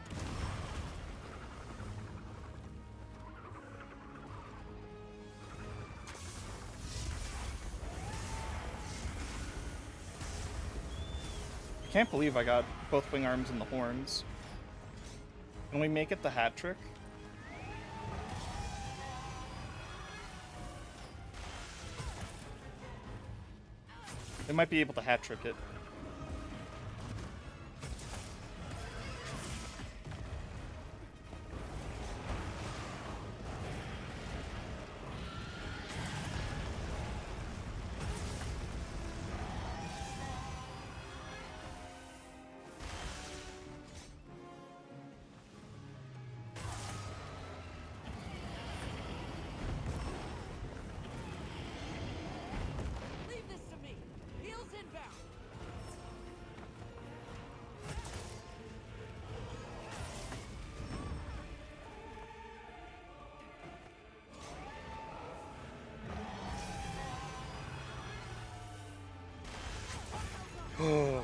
I can't believe I got both wing arms and the horns. Can we make it the hat trick? They might be able to hat trick it. Leave this to me. Heels inbound.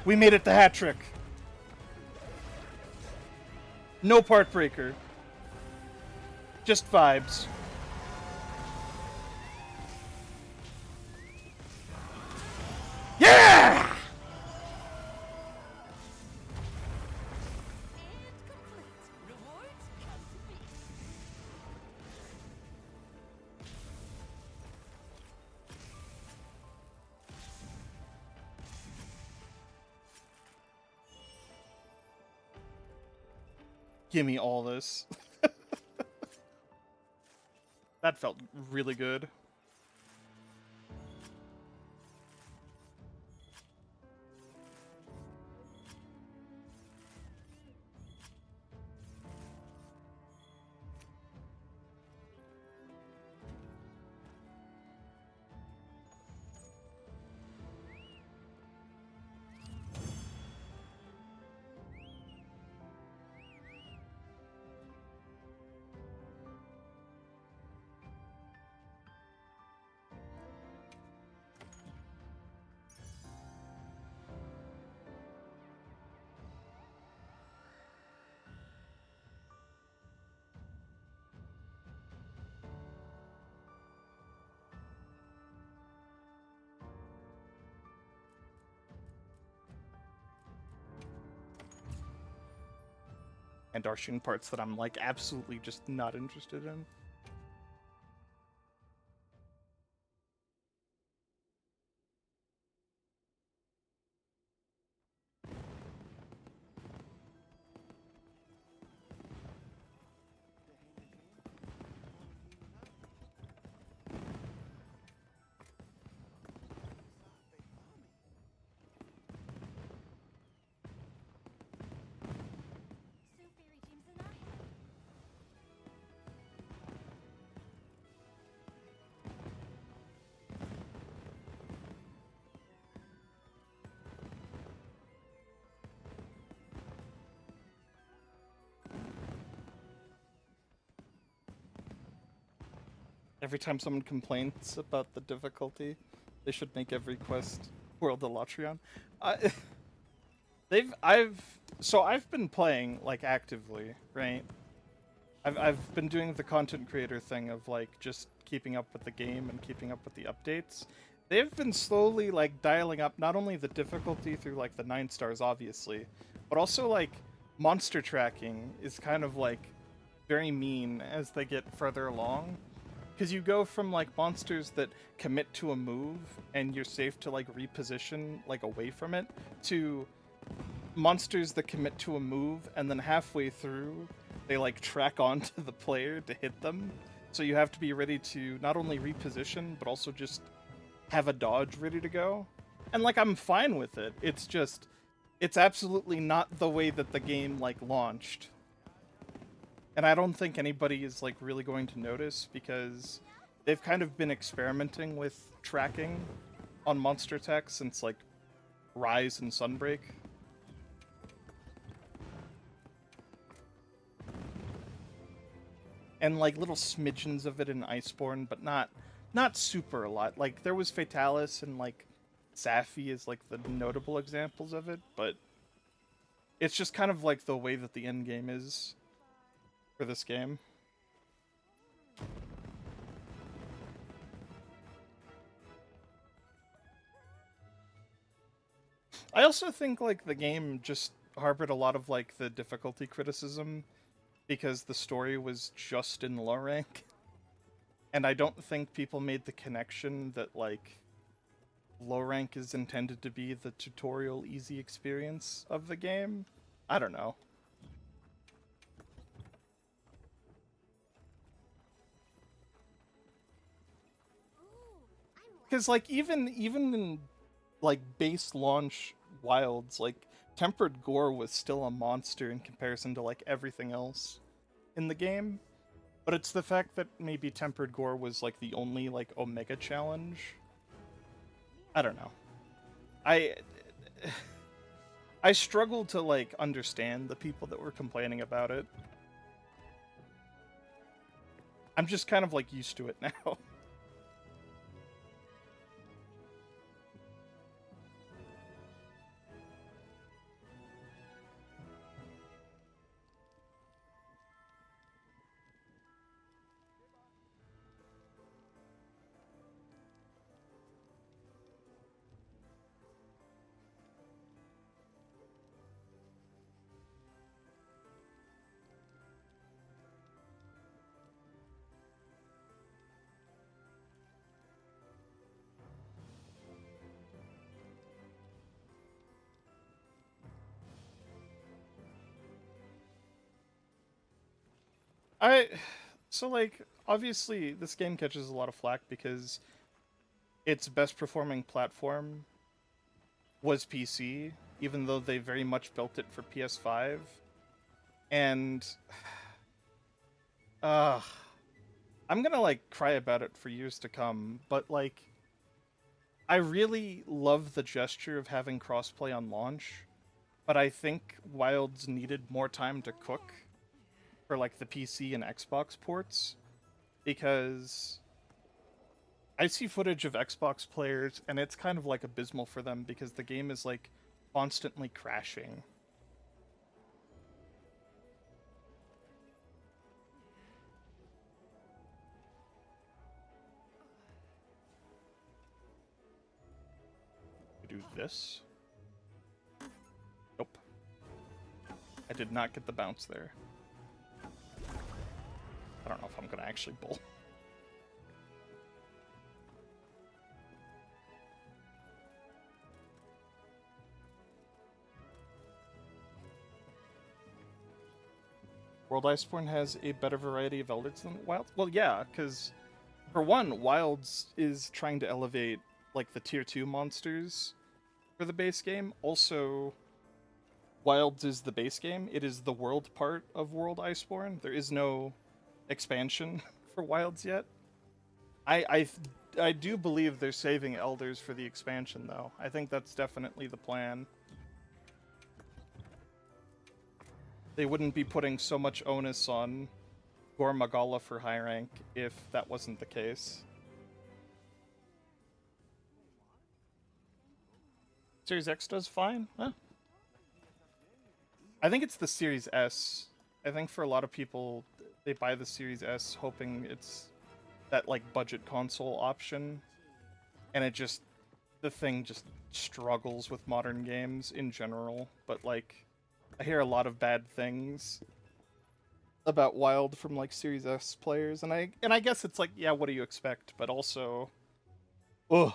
We made it the hat trick. No part breaker. Just vibes. Yeah! And complete. Rewards come to me. Give me all this. That felt really good. And Darshan parts that I'm like absolutely just not interested in. So fairy dreams and I have. Every time someone complains about the difficulty, they should make every quest World of Latrion. I I've been playing like actively, right? I've been doing the content creator thing of like just keeping up with the game and keeping up with the updates. They've been slowly like dialing up not only the difficulty through like the 9 stars obviously, but also like monster tracking is kind of like very mean as they get further along. Because you go from like monsters that commit to a move and you're safe to like reposition like away from it to monsters that commit to a move and then halfway through they like track onto the player to hit them. So you have to be ready to not only reposition but also just have a dodge ready to go. And like I'm fine with it. It's just it's absolutely not the way that the game like launched. And I don't think anybody is like really going to notice because they've kind of been experimenting with tracking on monster tech since like Rise and Sunbreak. And like little smidgens of it in Iceborne, but not super a lot. Like there was Fatalis and like Safi is like the notable examples of it, but it's just kind of like the way that the end game is for this game. I also think like the game just harbored a lot of like the difficulty criticism because the story was just in low rank. And I don't think people made the connection that like low rank is intended to be the tutorial easy experience of the game. I don't know. Because like even in like base launch wilds, like tempered gore was still a monster in comparison to like everything else in the game. But it's the fact that maybe tempered gore was like the only like omega challenge. I don't know. I I struggle to like understand the people that were complaining about it. I'm just kind of like used to it now. So like obviously this game catches a lot of flack because its best performing platform was PC, even though they very much built it for PS5. And uh I'm gonna like cry about it for years to come, but like I really love the gesture of having crossplay on launch, but I think Wilds needed more time to cook for like the PC and Xbox ports because I see footage of Xbox players and it's kind of like abysmal for them because the game is like constantly crashing. Do this. Nope. I did not get the bounce there. I don't know if I'm gonna actually bowl. World Iceborne has a better variety of elders than Wilds? Well, yeah, because for one, Wilds is trying to elevate like the tier 2 monsters for the base game. Also, Wilds is the base game. It is the world part of World Iceborne. There is no expansion for Wilds yet. I do believe they're saving elders for the expansion though. I think that's definitely the plan. They wouldn't be putting so much onus on Gore Magala for high rank if that wasn't the case. Series X does fine. Huh. I think it's the Series S. I think for a lot of people, they buy the Series S hoping it's that like budget console option, and it just the thing just struggles with modern games in general. But like, I hear a lot of bad things about Wild from like Series S players, and I guess it's like, yeah, what do you expect? But also, ugh.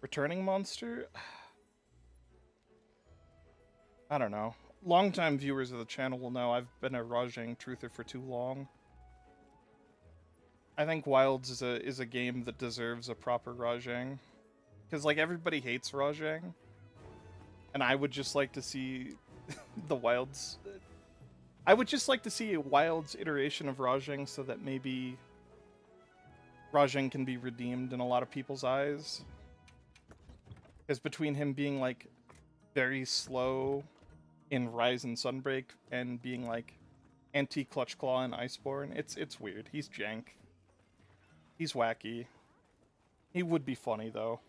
Returning monster? I don't know. Longtime viewers of the channel will know I've been a Rajang truther for too long. I think Wilds is a game that deserves a proper Rajang. Because like everybody hates Rajang. And I would just like to see the Wilds... I would just like to see a Wilds iteration of Rajang so that maybe Rajang can be redeemed in a lot of people's eyes. Because between him being like very slow in Rise and Sunbreak and being like anti-Clutch Claw and Iceborne, it's weird. He's jank. He's wacky. He would be funny though.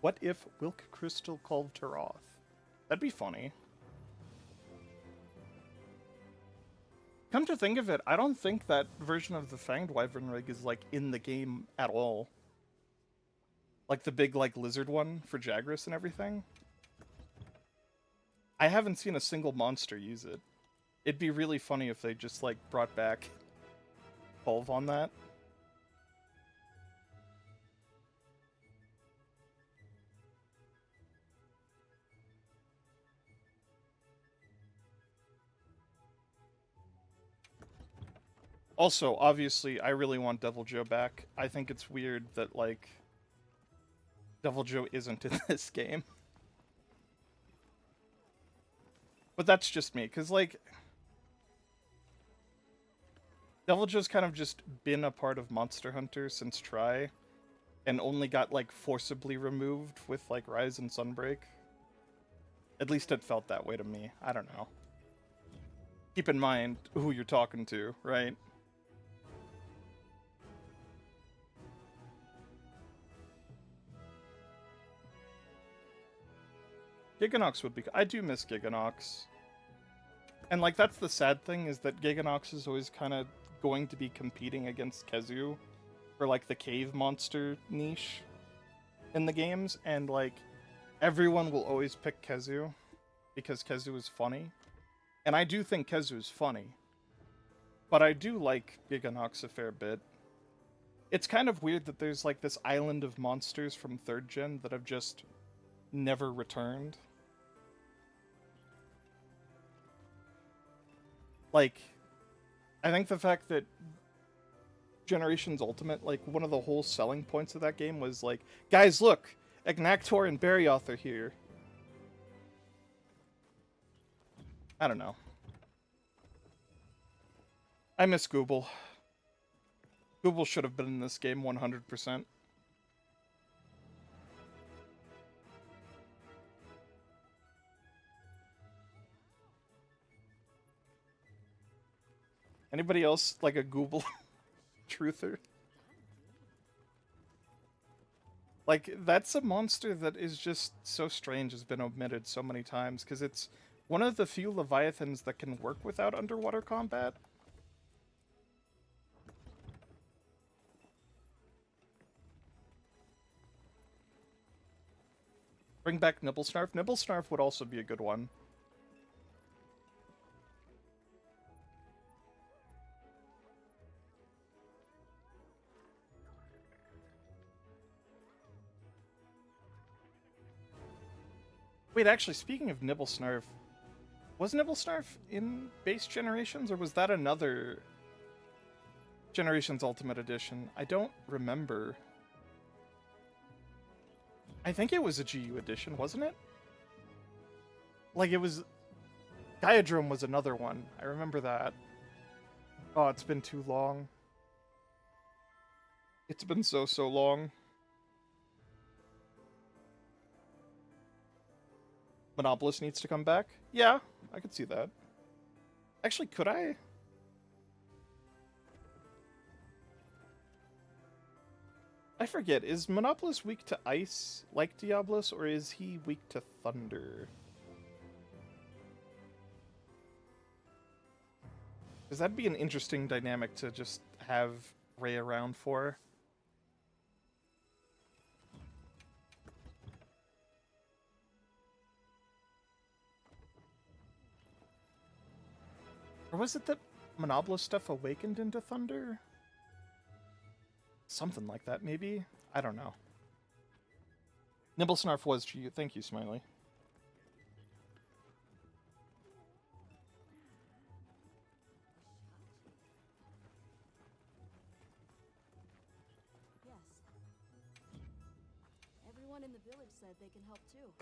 What if Wilk Crystal called Taroth? That'd be funny. Come to think of it, I don't think that version of the Fanged Wyvern rig is like in the game at all. Like the big like lizard one for Jagras and everything. I haven't seen a single monster use it. It'd be really funny if they just like brought back Pulve on that. Also, obviously, I really want Devil Joe back. I think it's weird that, like, Devil Joe isn't in this game. But that's just me, because, like, Devil Joe's kind of just been a part of Monster Hunter since Try, and only got, like, forcibly removed with, like, Rise and Sunbreak. At least it felt that way to me. I don't know. Keep in mind who you're talking to, right? Giganox would be... I do miss Giganox. And, like, that's the sad thing, is that Giganox is always kind of going to be competing against Kezu for, like, the cave monster niche. in the games, and like everyone will always pick Kezu because Kezu is funny. And I do think Kezu is funny. But I do like Giganox a fair bit. It's kind of weird that there's like this island of monsters from 3rd gen that have just never returned. Like, I think the fact that Generations Ultimate, like, one of the whole selling points of that game was like, guys, look! Agnactor and Barryoth are here. I don't know. I miss Google. Google should have been in this game 100%. Anybody else like a Google truther? Like, that's a monster that is just so strange, has been omitted so many times, because it's one of the few Leviathans that can work without underwater combat. Bring back Nibblesnarf. Nibblesnarf would also be a good one. Wait, actually, speaking of Nibblesnarf, was Nibblesnarf in base Generations, or was that another Generations Ultimate Edition? I don't remember. I think it was a GU edition, wasn't it? Like, it was... Gaiadrome was another one. I remember that. Oh, it's been too long. It's been so long. Monopolis needs to come back? Yeah, I could see that. Actually, could I? I forget, is Monopolis weak to ice like Diablos, or is he weak to thunder? Because that'd be an interesting dynamic to just have Ray around for. Or was it that Monopolis stuff awakened into thunder? Something like that, maybe? I don't know. Nibblesnarf was GU. Thank you, Smiley. Yes. Everyone in the village said they can help too.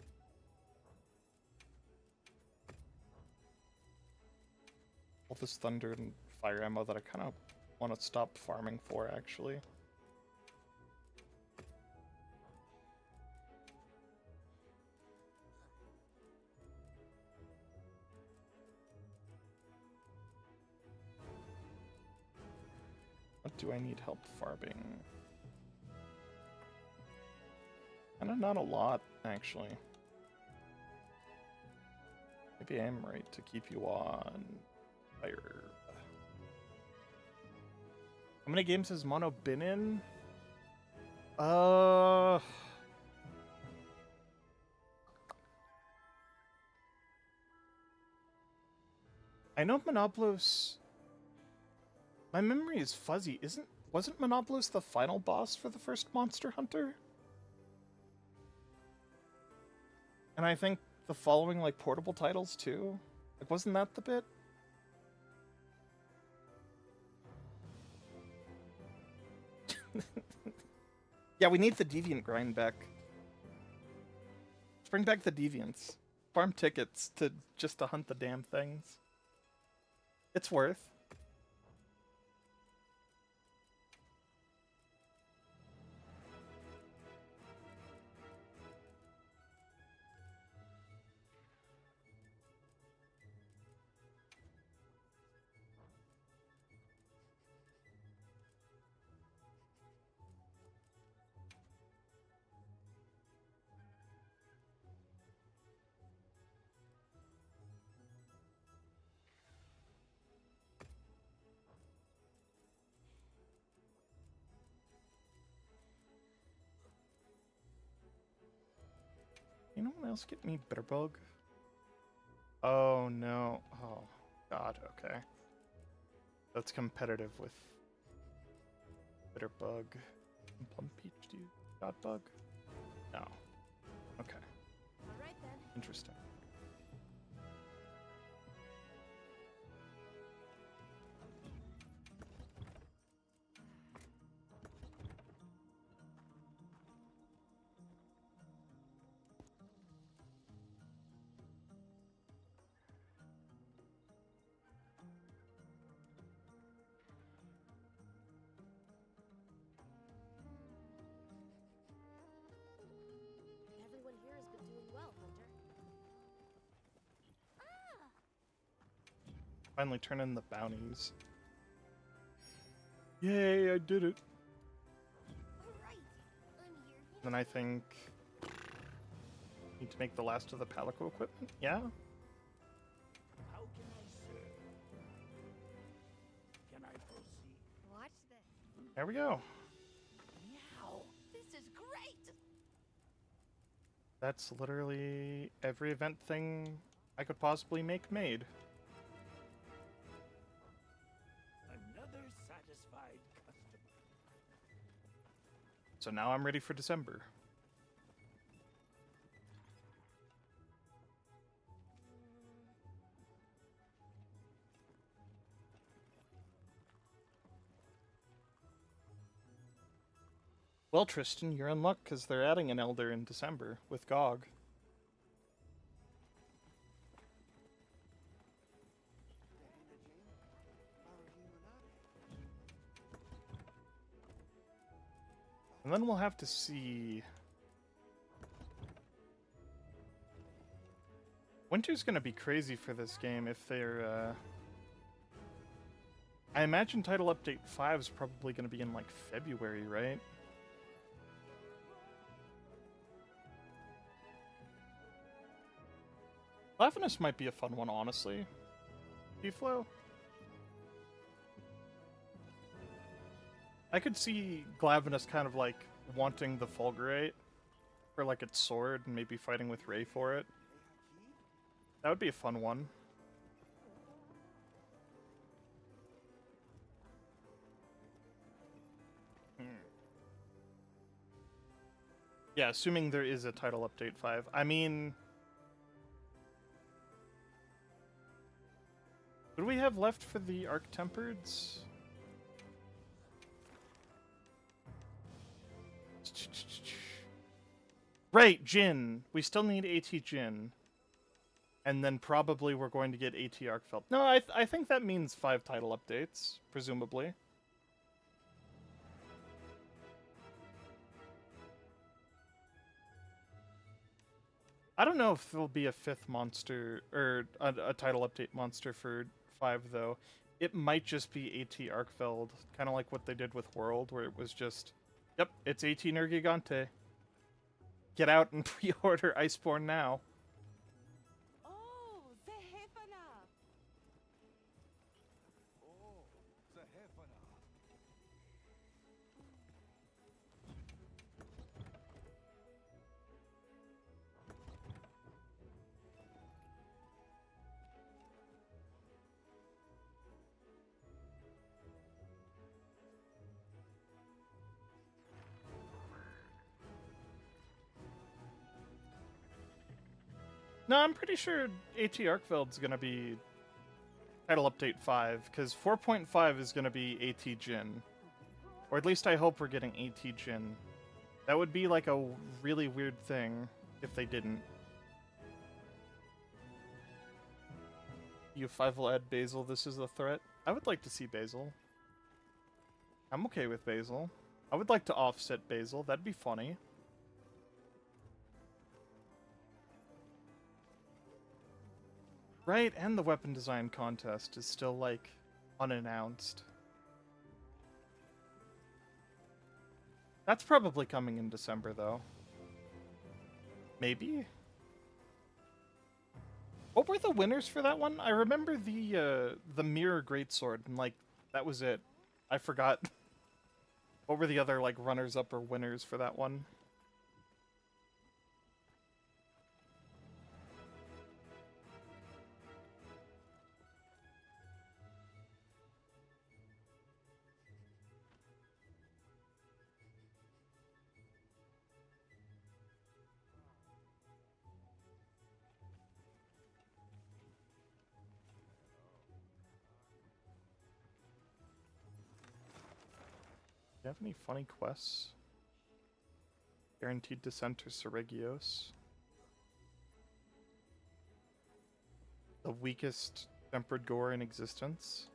All this thunder and fire ammo that I kind of want to stop farming for, actually. What do I need help farming? Kinda not a lot, actually. Maybe I am right to keep you on fire. How many games has Mono been in? I know Monoblos... My memory is fuzzy. Wasn't Monoblos the final boss for the first Monster Hunter? And I think the following, like, portable titles, too? Like, wasn't that the bit? Yeah, we need the Deviant grind back. Let's bring back the Deviants. Farm tickets just to hunt the damn things. It's worth. Anyone else get me Bitterbug? Oh no. Oh god, okay. That's competitive with Bitterbug. Plum Peach, do you got bug? No. Okay. All right then. Interesting. Everyone here has been doing well, Hunter. Finally turn in the bounties. Yay, I did it. Alright, I'm here. Then I think need to make the last of the Palico equipment. Yeah. How can I serve? Can I proceed? Watch this. There we go. Meow. This is great. That's literally every event thing I could possibly make made. Another satisfied customer. So now I'm ready for December. Well, Tristan, you're in luck because they're adding an Elder in December with GOG. And then we'll have to see. Winter's gonna be crazy for this game if they're, I imagine Title Update 5 is probably gonna be in, like, February, right? Lavinus might be a fun one, honestly. P-Flow? I could see Glavinus kind of like wanting the Fulgurate for like its sword and maybe fighting with Ray for it. That would be a fun one. Yeah, assuming there is a Title Update 5. I mean, what do we have left for the Arc-Tempereds? Right, Jin. We still need AT Jin. And then probably we're going to get AT Arcfelt. No, I think that means 5 title updates, presumably. I don't know if there'll be a 5th monster, or a title update monster for 5, though. It might just be AT Arcfeld, kind of like what they did with World, where it was just, yep, it's AT Nergigante. Get out and pre-order Iceborne now. Oh, the Hefana. Oh, the Hefana. No, I'm pretty sure AT Arcfeld's gonna be title update 5, because 4.5 is gonna be AT Jin. Or at least I hope we're getting AT Jin. That would be like a really weird thing if they didn't. U5 will add Basil, this is a threat. I would like to see Basil. I'm okay with Basil. I would like to offset Basil, that'd be funny. Right, and the weapon design contest is still, like, unannounced. That's probably coming in December, though. Maybe? What were the winners for that one? I remember the Mirror Greatsword, and, like, that was it. I forgot. What were the other, like, runners-up or winners for that one? you have any funny quests? Guaranteed Descent to Seregios. The weakest tempered gore in existence.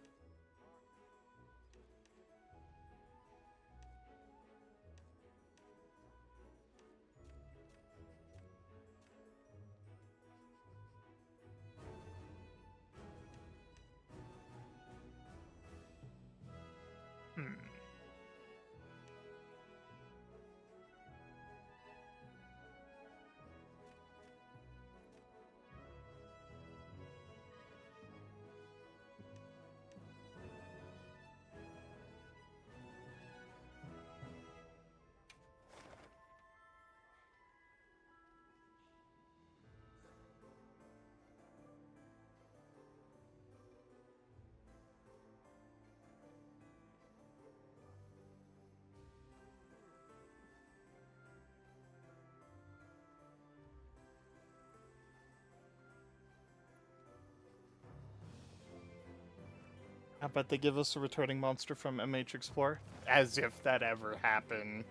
How about they give us a returning monster from MH Explorer? As if that ever happened.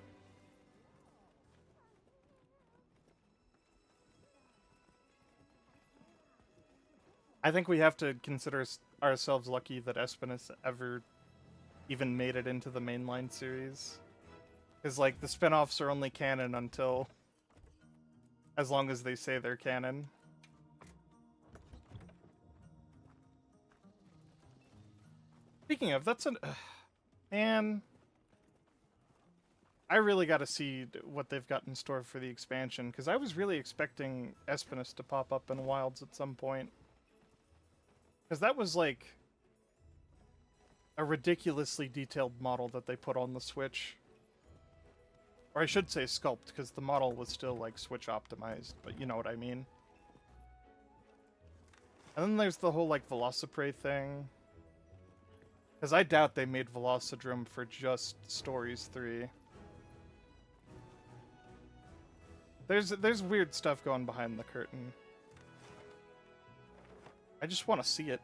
I think we have to consider ourselves lucky that Espinus ever even made it into the mainline series. Because, like, the spin-offs are only canon until... as long as they say they're canon. Speaking of, that's an... man... I really gotta see what they've got in store for the expansion, because I was really expecting Espinus to pop up in Wilds at some point. Because that was, like, a ridiculously detailed model that they put on the Switch. Or I should say sculpt, because the model was still, like, Switch optimized, but you know what I mean. And then there's the whole, like, Velociprey thing. Because I doubt they made Velocidrome for just Stories 3. There's weird stuff going behind the curtain. I just want to see it.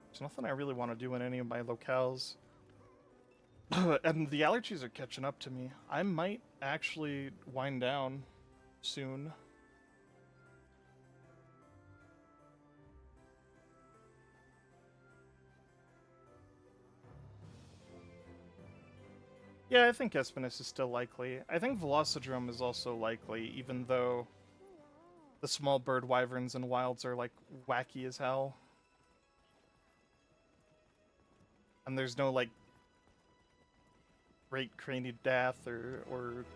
There's nothing I really want to do in any of my locales. And the allergies are catching up to me. I might actually wind down soon. Yeah, I think Espinus is still likely. I think Velocidrome is also likely, even though the small bird wyverns and wilds are, like, wacky as hell. And there's no, like, Great Cranied Dath or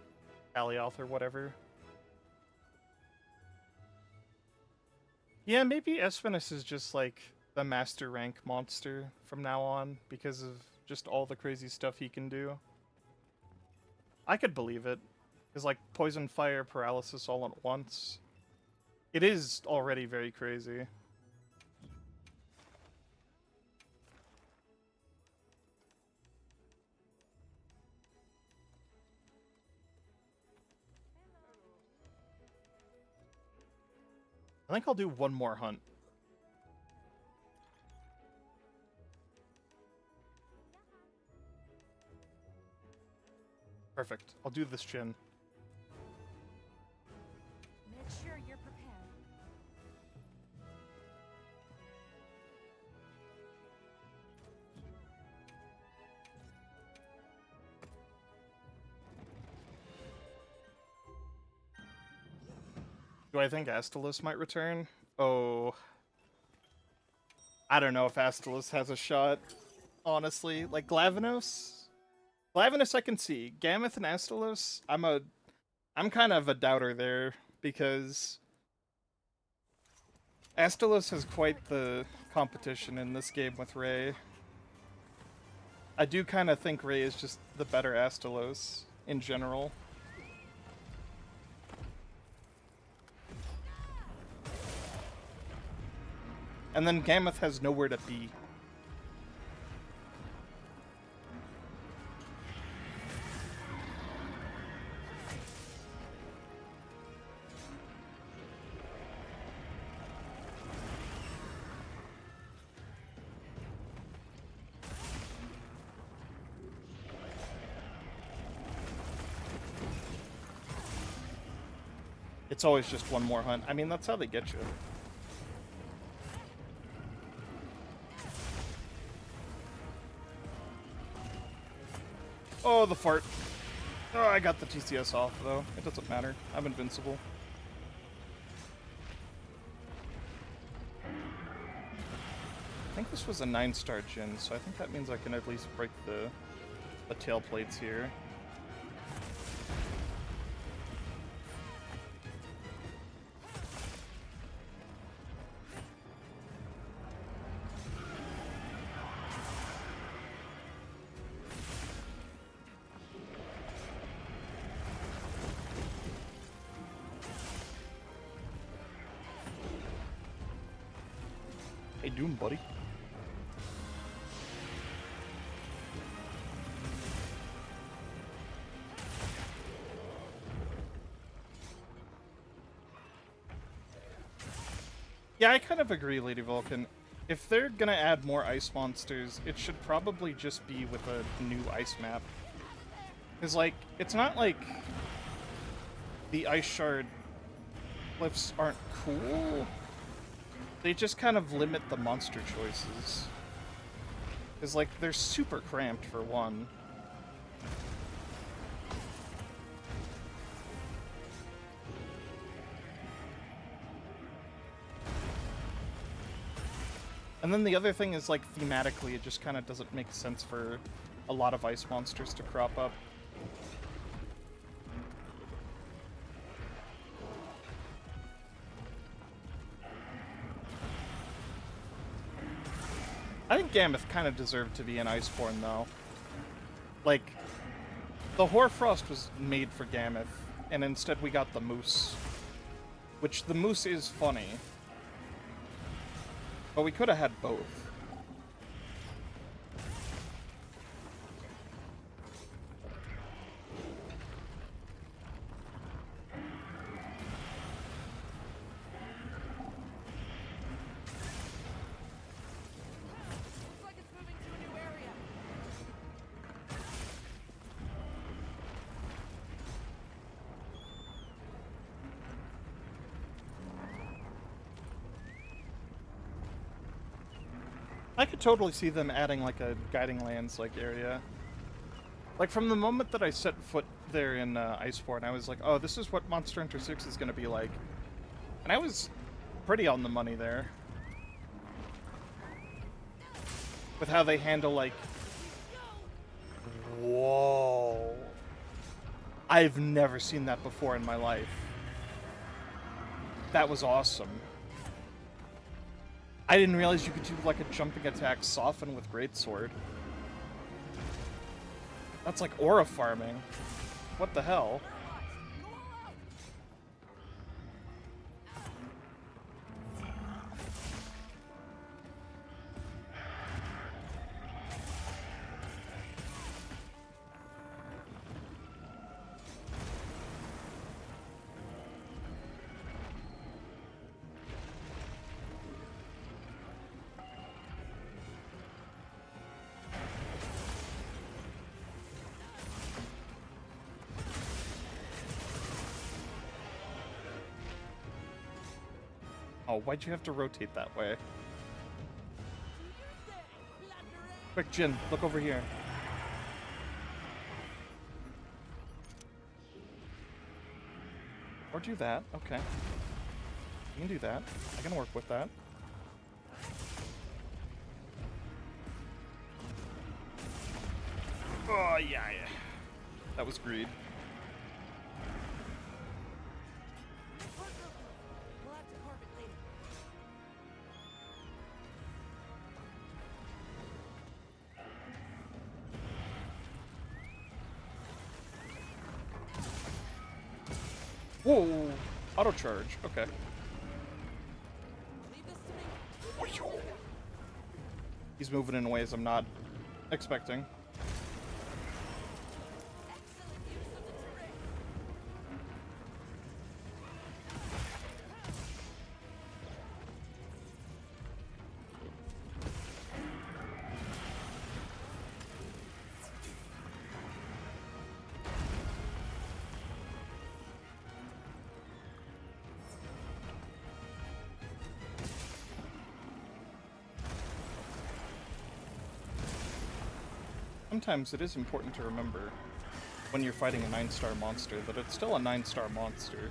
Alioth or whatever. Yeah, maybe Espinus is just, like, the master rank monster from now on, because of just all the crazy stuff he can do. I could believe it. Because, like, poison, fire, paralysis all at once. It is already very crazy. I think I'll do one more hunt. Perfect. I'll do this chin. Make sure you're prepared. Do I think Astalos might return? Oh. I don't know if Astalos has a shot, honestly. Like, Glavenus? Glavenus I can see. Gameth and Astalos, I'm kind of a doubter there, because Astalos has quite the competition in this game with Ray. I do kind of think Ray is just the better Astalos in general. And then Gameth has nowhere to be. It's always just one more hunt. I mean, that's how they get you. Oh, the fart. Oh, I got the TCS off, though. It doesn't matter. I'm invincible. I think this was a 9-star gin, so I think that means I can at least break the tail plates here. Hey, Doom, buddy. Yeah, I kind of agree, Lady Vulcan. If they're gonna add more ice monsters, it should probably just be with a new ice map. Because, like, it's not like the ice shard cliffs aren't cool. They just kind of limit the monster choices. Because, like, they're super cramped for one. And then the other thing is, like, thematically, it just kind of doesn't make sense for a lot of ice monsters to crop up. I think Gammoth kind of deserved to be an Iceborne, though. Like, the Hoarfrost was made for Gammoth, and instead we got the Moose. Which, the Moose is funny. But we could have had both. Looks like it's moving to a new area. I could totally see them adding, like, a Guiding Lands, like, area. Like, from the moment that I set foot there in Iceborne, I was like, oh, this is what Monster Hunter 6 is gonna be like. And I was pretty on the money there. With how they handle, like... Whoa. I've never seen that before in my life. That was awesome. I didn't realize you could do, like, a jumping attack soften with Greatsword. That's like aura farming. What the hell? Oh, why'd you have to rotate that way? Quick, Jin, look over here. Or do that. Okay. You can do that. I can work with that. Oh, yeah. That was greed. We'll have to carve it later. Whoa! Auto charge. Okay. Leave this to me. He's moving in ways I'm not expecting. Excellent use of the terrain. sometimes it is important to remember when you're fighting a 9-star monster that it's still a 9-star monster.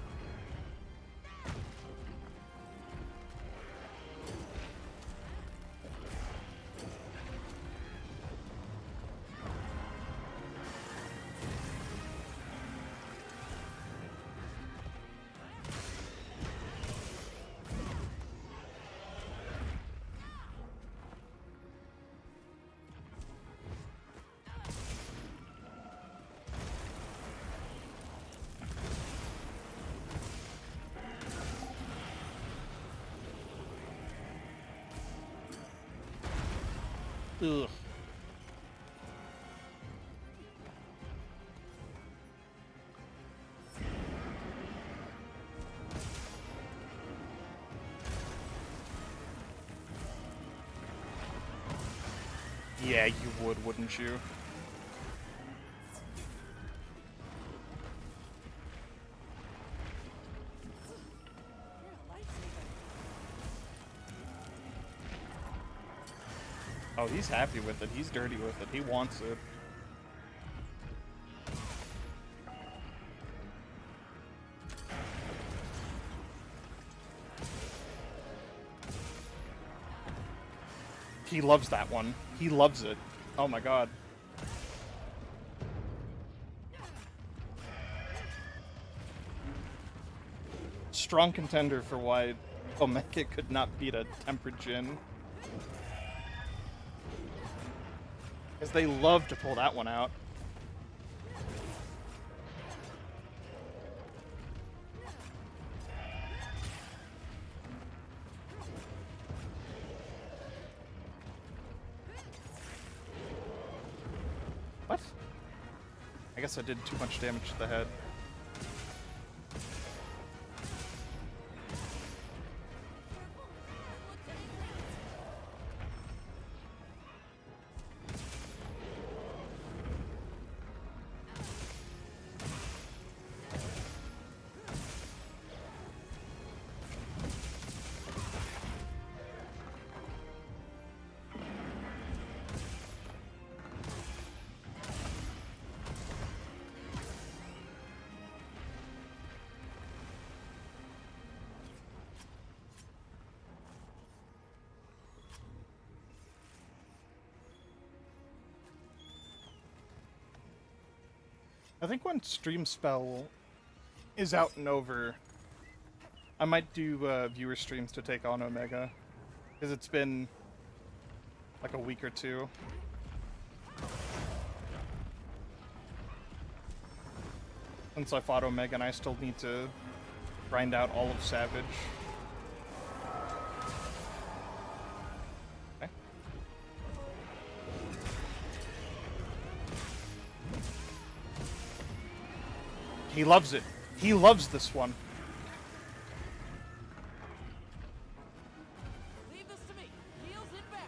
Ugh. Yeah, you would, wouldn't you? Oh, he's happy with it. He's dirty with it. He wants it. He loves that one. He loves it. Oh my god. Strong contender for why Omega could not beat a tempered Jin. Because they love to pull that one out. What? I guess I did too much damage to the head. I think once Dreamspell is out and over, I might do viewer streams to take on Omega. Because it's been like a week or two. Since I fought Omega, and I still need to grind out all of Savage. Okay. He loves it. He loves this one. Leave this to me. Heels it back.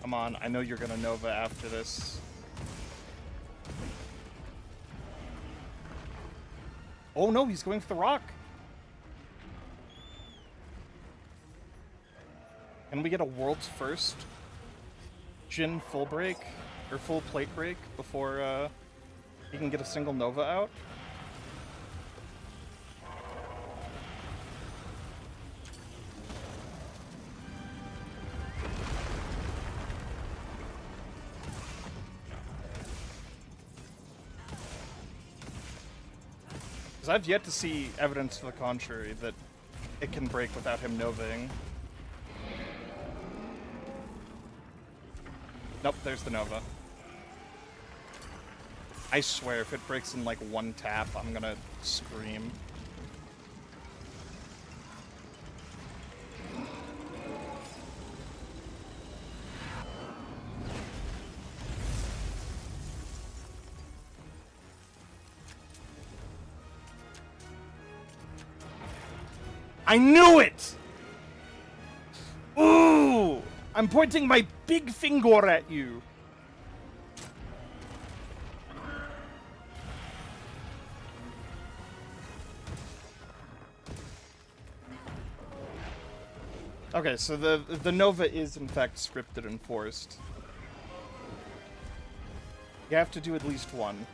Come on, I know you're gonna Nova after this. Oh no, he's going for the rock! Can we get a world's first Jin full break, or full plate break, before he can get a single Nova out? Because I've yet to see evidence to the contrary that it can break without him Novaing. Nope, there's the Nova. I swear, if it breaks in like one tap, I'm gonna scream. I knew it! Ooh! I'm pointing my big finger at you. Okay, so the Nova is in fact scripted and forced. You have to do at least one.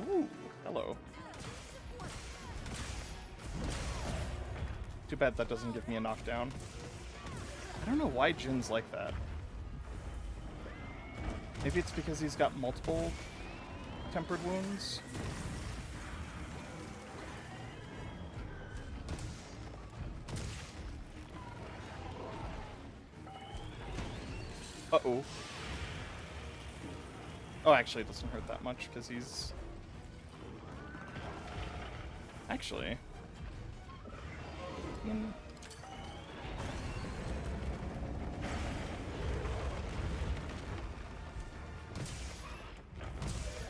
Ooh, hello. Too bad that doesn't give me a knockdown. I don't know why Jin's like that. Maybe it's because he's got multiple tempered wounds? Uh-oh. Oh, actually, it doesn't hurt that much, because he's... Actually...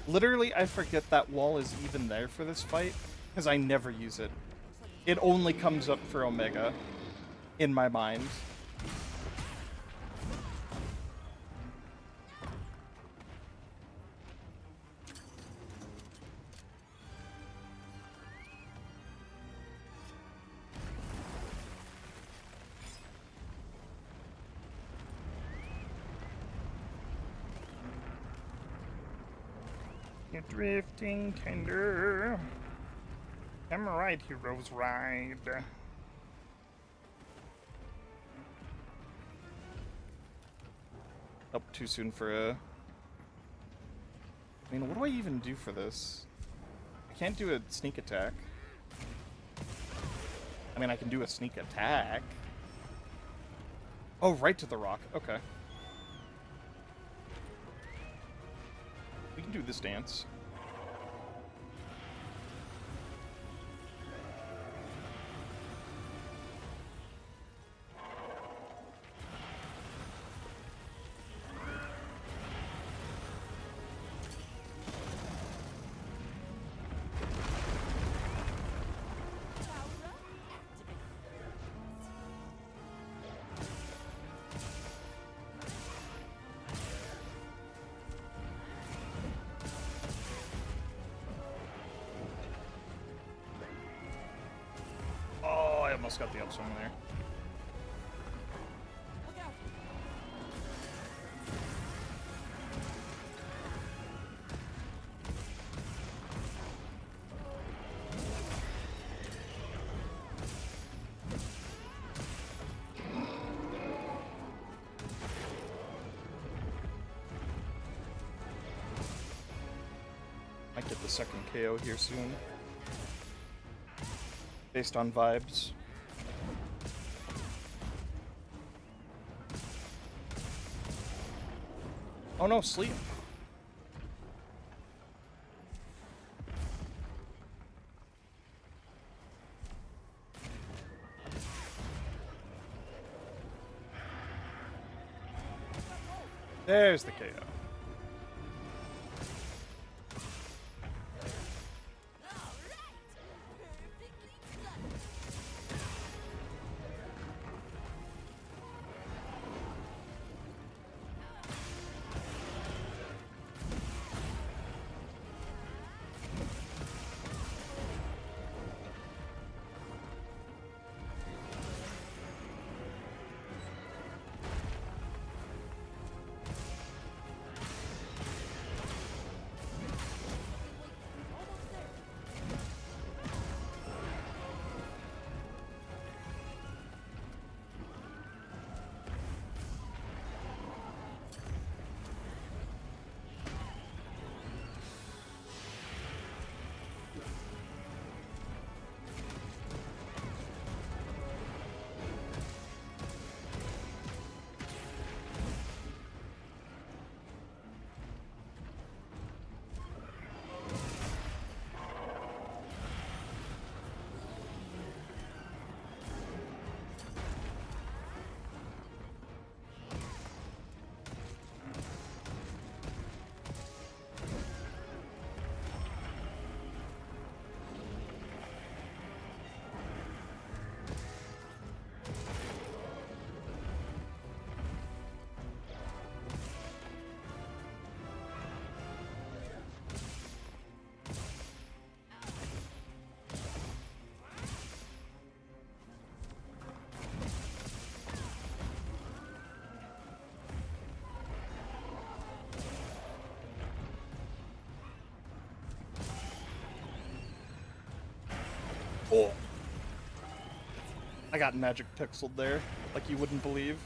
Literally, I forget that wall is even there for this fight, because I never use it. It only comes up for Omega, in my mind. You're drifting, kinder. Am I right, heroes ride. Up too soon for a... I mean, what do I even do for this? I can't do a sneak attack. I mean, I can do a sneak attack. Oh, right to the rock. Okay. We can do this dance. Almost got the upswing there. Look out. Might get the second KO here soon. Based on vibes. Oh no, sleep. There's the KO. I got magic pixeled there, like you wouldn't believe.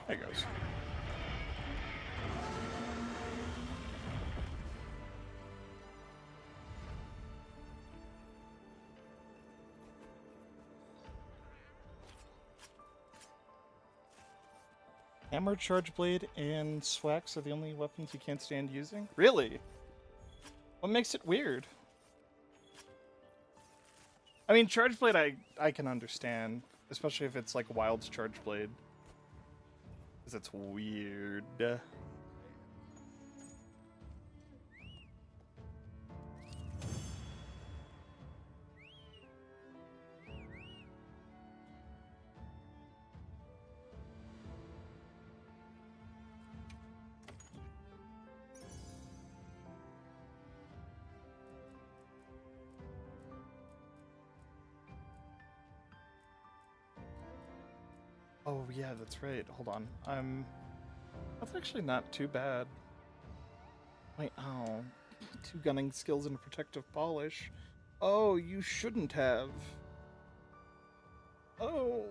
There it goes. Hammer, Charge Blade, and Swax are the only weapons you can't stand using? Really? What makes it weird? I mean, Charge Blade I can understand, especially if it's like Wild's Charge Blade. Because it's weird. Oh yeah, that's right. Hold on. That's actually not too bad. Wait, oh. 2 gunning skills and protective polish. Oh, you shouldn't have. Oh.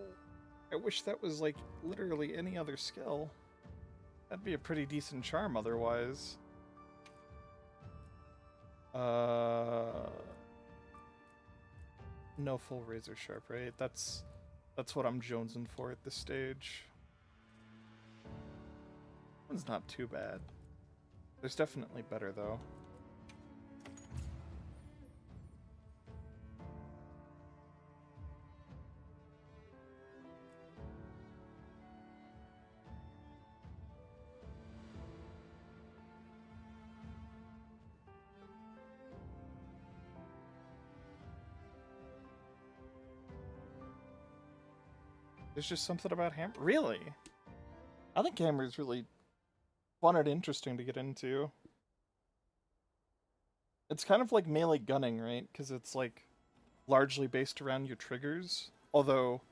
I wish that was like literally any other skill. That'd be a pretty decent charm otherwise. No full razor sharp, right? That's what I'm jonesing for at this stage. One's not too bad. There's definitely better though. There's just something about hammer. Really? I think hammer is really fun and interesting to get into. It's kind of like melee gunning, right? Because it's like largely based around your triggers. Although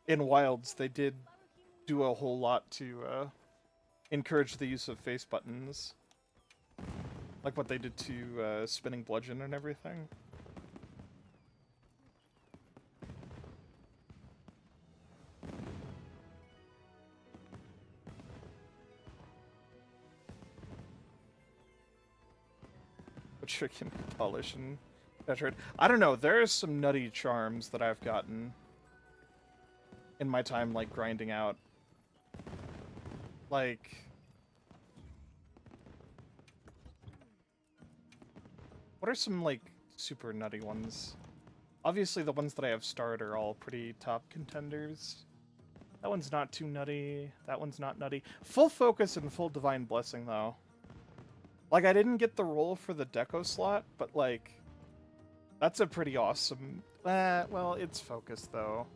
in Wilds they did do a whole lot to encourage the use of face buttons. Like what they did to spinning bludgeon and everything. Chicken polish and Petrod. I don't know, there's some nutty charms that I've gotten in my time like grinding out. Like what are some like super nutty ones? Obviously the ones that I have starred are all pretty top contenders. That one's not too nutty. That one's not nutty. Full focus and full divine blessing though. Like, I didn't get the roll for the deco slot, but, like, that's a pretty awesome... well, it's focused, though.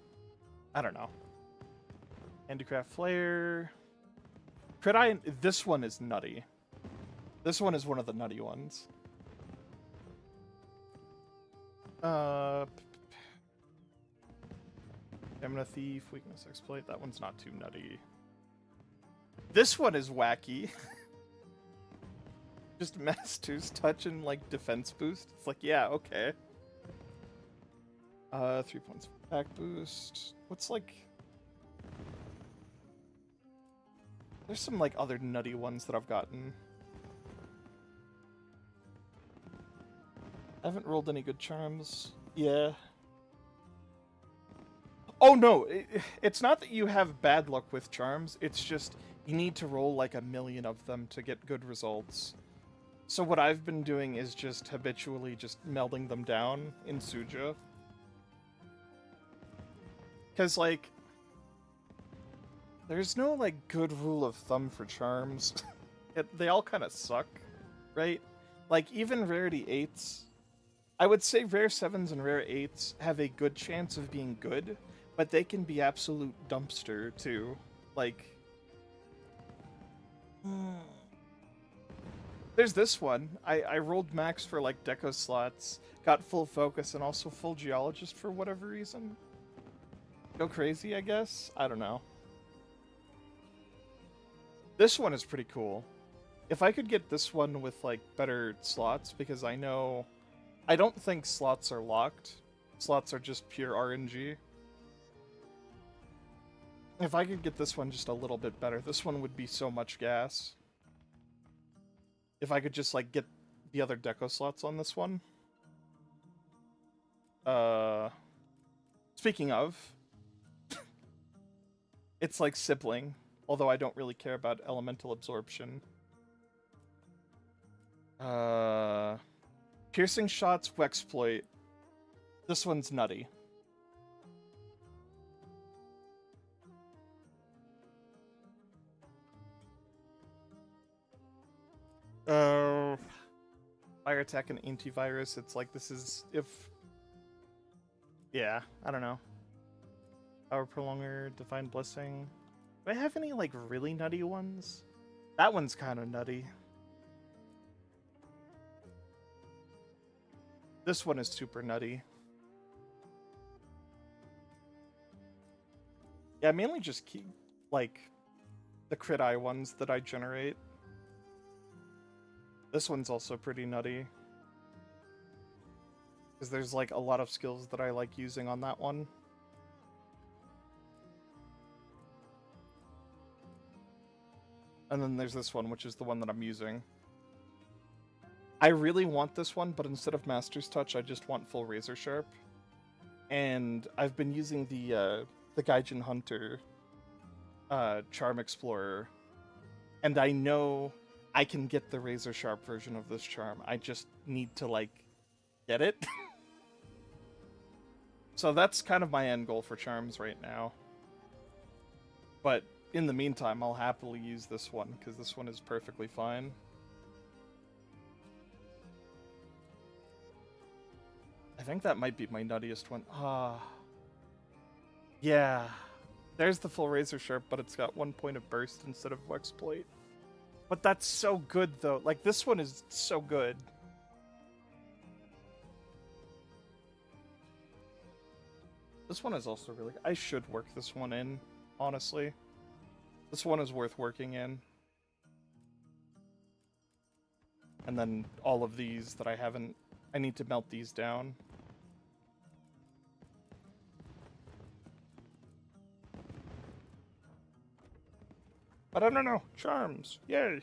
I don't know. Handicraft Flare... This one is nutty. This one is one of the nutty ones. Stamina Thief, Weakness Exploit, that one's not too nutty. This one is wacky. Just Master's Touch and, like, defense boost. It's like, yeah, okay. 3 points for attack boost. What's, like... There's some, like, other nutty ones that I've gotten. I haven't rolled any good charms. Yeah. Oh, no! It's not that you have bad luck with charms. It's just you need to roll, like, 1,000,000 of them to get good results. So what I've been doing is just habitually just melding them down in Suja. Because, like, there's no, like, good rule of thumb for charms. They all kind of suck, right? Like, even rarity 8s, I would say rare 7s and rare 8s have a good chance of being good, but they can be absolute dumpster, too. Like, there's this one. I rolled max for, like, deco slots, got full focus, and also full geologist for whatever reason. Go crazy, I guess? I don't know. This one is pretty cool. If I could get this one with, like, better slots, because I know... I don't think slots are locked. Slots are just pure RNG. If I could get this one just a little bit better, this one would be so much gas. If I could just, like, get the other deco slots on this one. Speaking of... it's like sibling, although I don't really care about elemental absorption. Piercing shots, Wexploit. This one's nutty. Fire attack and antivirus, it's like this is if... yeah, I don't know. Power prolonger, divine blessing. Do I have any, like, really nutty ones? That one's kind of nutty. This one is super nutty. Yeah, mainly just keep, like, the crit eye ones that I generate. This one's also pretty nutty. Because there's, like, a lot of skills that I like using on that one. And then there's this one, which is the one that I'm using. I really want this one, but instead of Master's Touch, I just want full Razor Sharp. And I've been using the Gaijin Hunter Charm Explorer. And I know I can get the Razor Sharp version of this charm. I just need to, like, get it. So that's kind of my end goal for charms right now. But in the meantime, I'll happily use this one, because this one is perfectly fine. I think that might be my nuttiest one. Yeah. There's the full Razor Sharp, but it's got 1 point of burst instead of Wexploit. But that's so good, though. Like, this one is so good. This one is also really... I should work this one in, honestly. This one is worth working in. And then all of these that I haven't... I need to melt these down. But I don't know. Charms. Yay.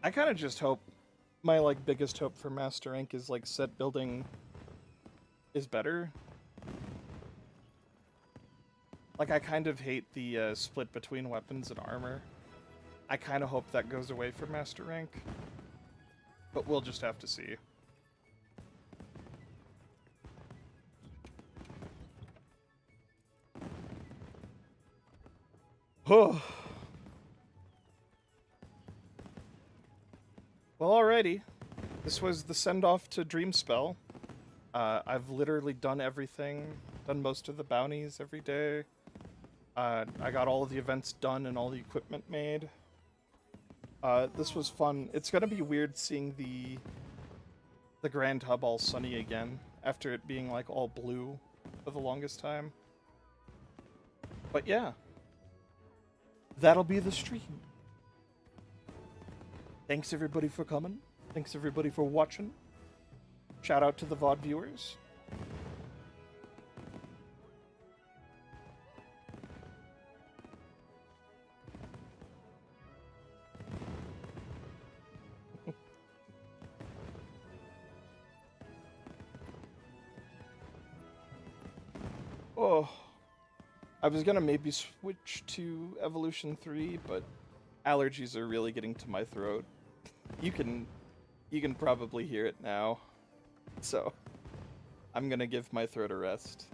I kind of just hope my, like, biggest hope for Master Rank is, like, set building is better. Like, I kind of hate the split between weapons and armor. I kind of hope that goes away for Master Rank. But we'll just have to see. Oh. Well, alrighty. This was the send-off to Dreamspell. I've literally done everything. Done most of the bounties every day. I got all of the events done and all the equipment made. This was fun. It's gonna be weird seeing the Grand Hub all sunny again, after it being, like, all blue for the longest time. But yeah. That'll be the stream. Thanks everybody for coming. Thanks everybody for watching. Shout out to the VOD viewers. Oh, I was gonna maybe switch to Evolution 3, but allergies are really getting to my throat. You can probably hear it now. So, I'm gonna give my throat a rest.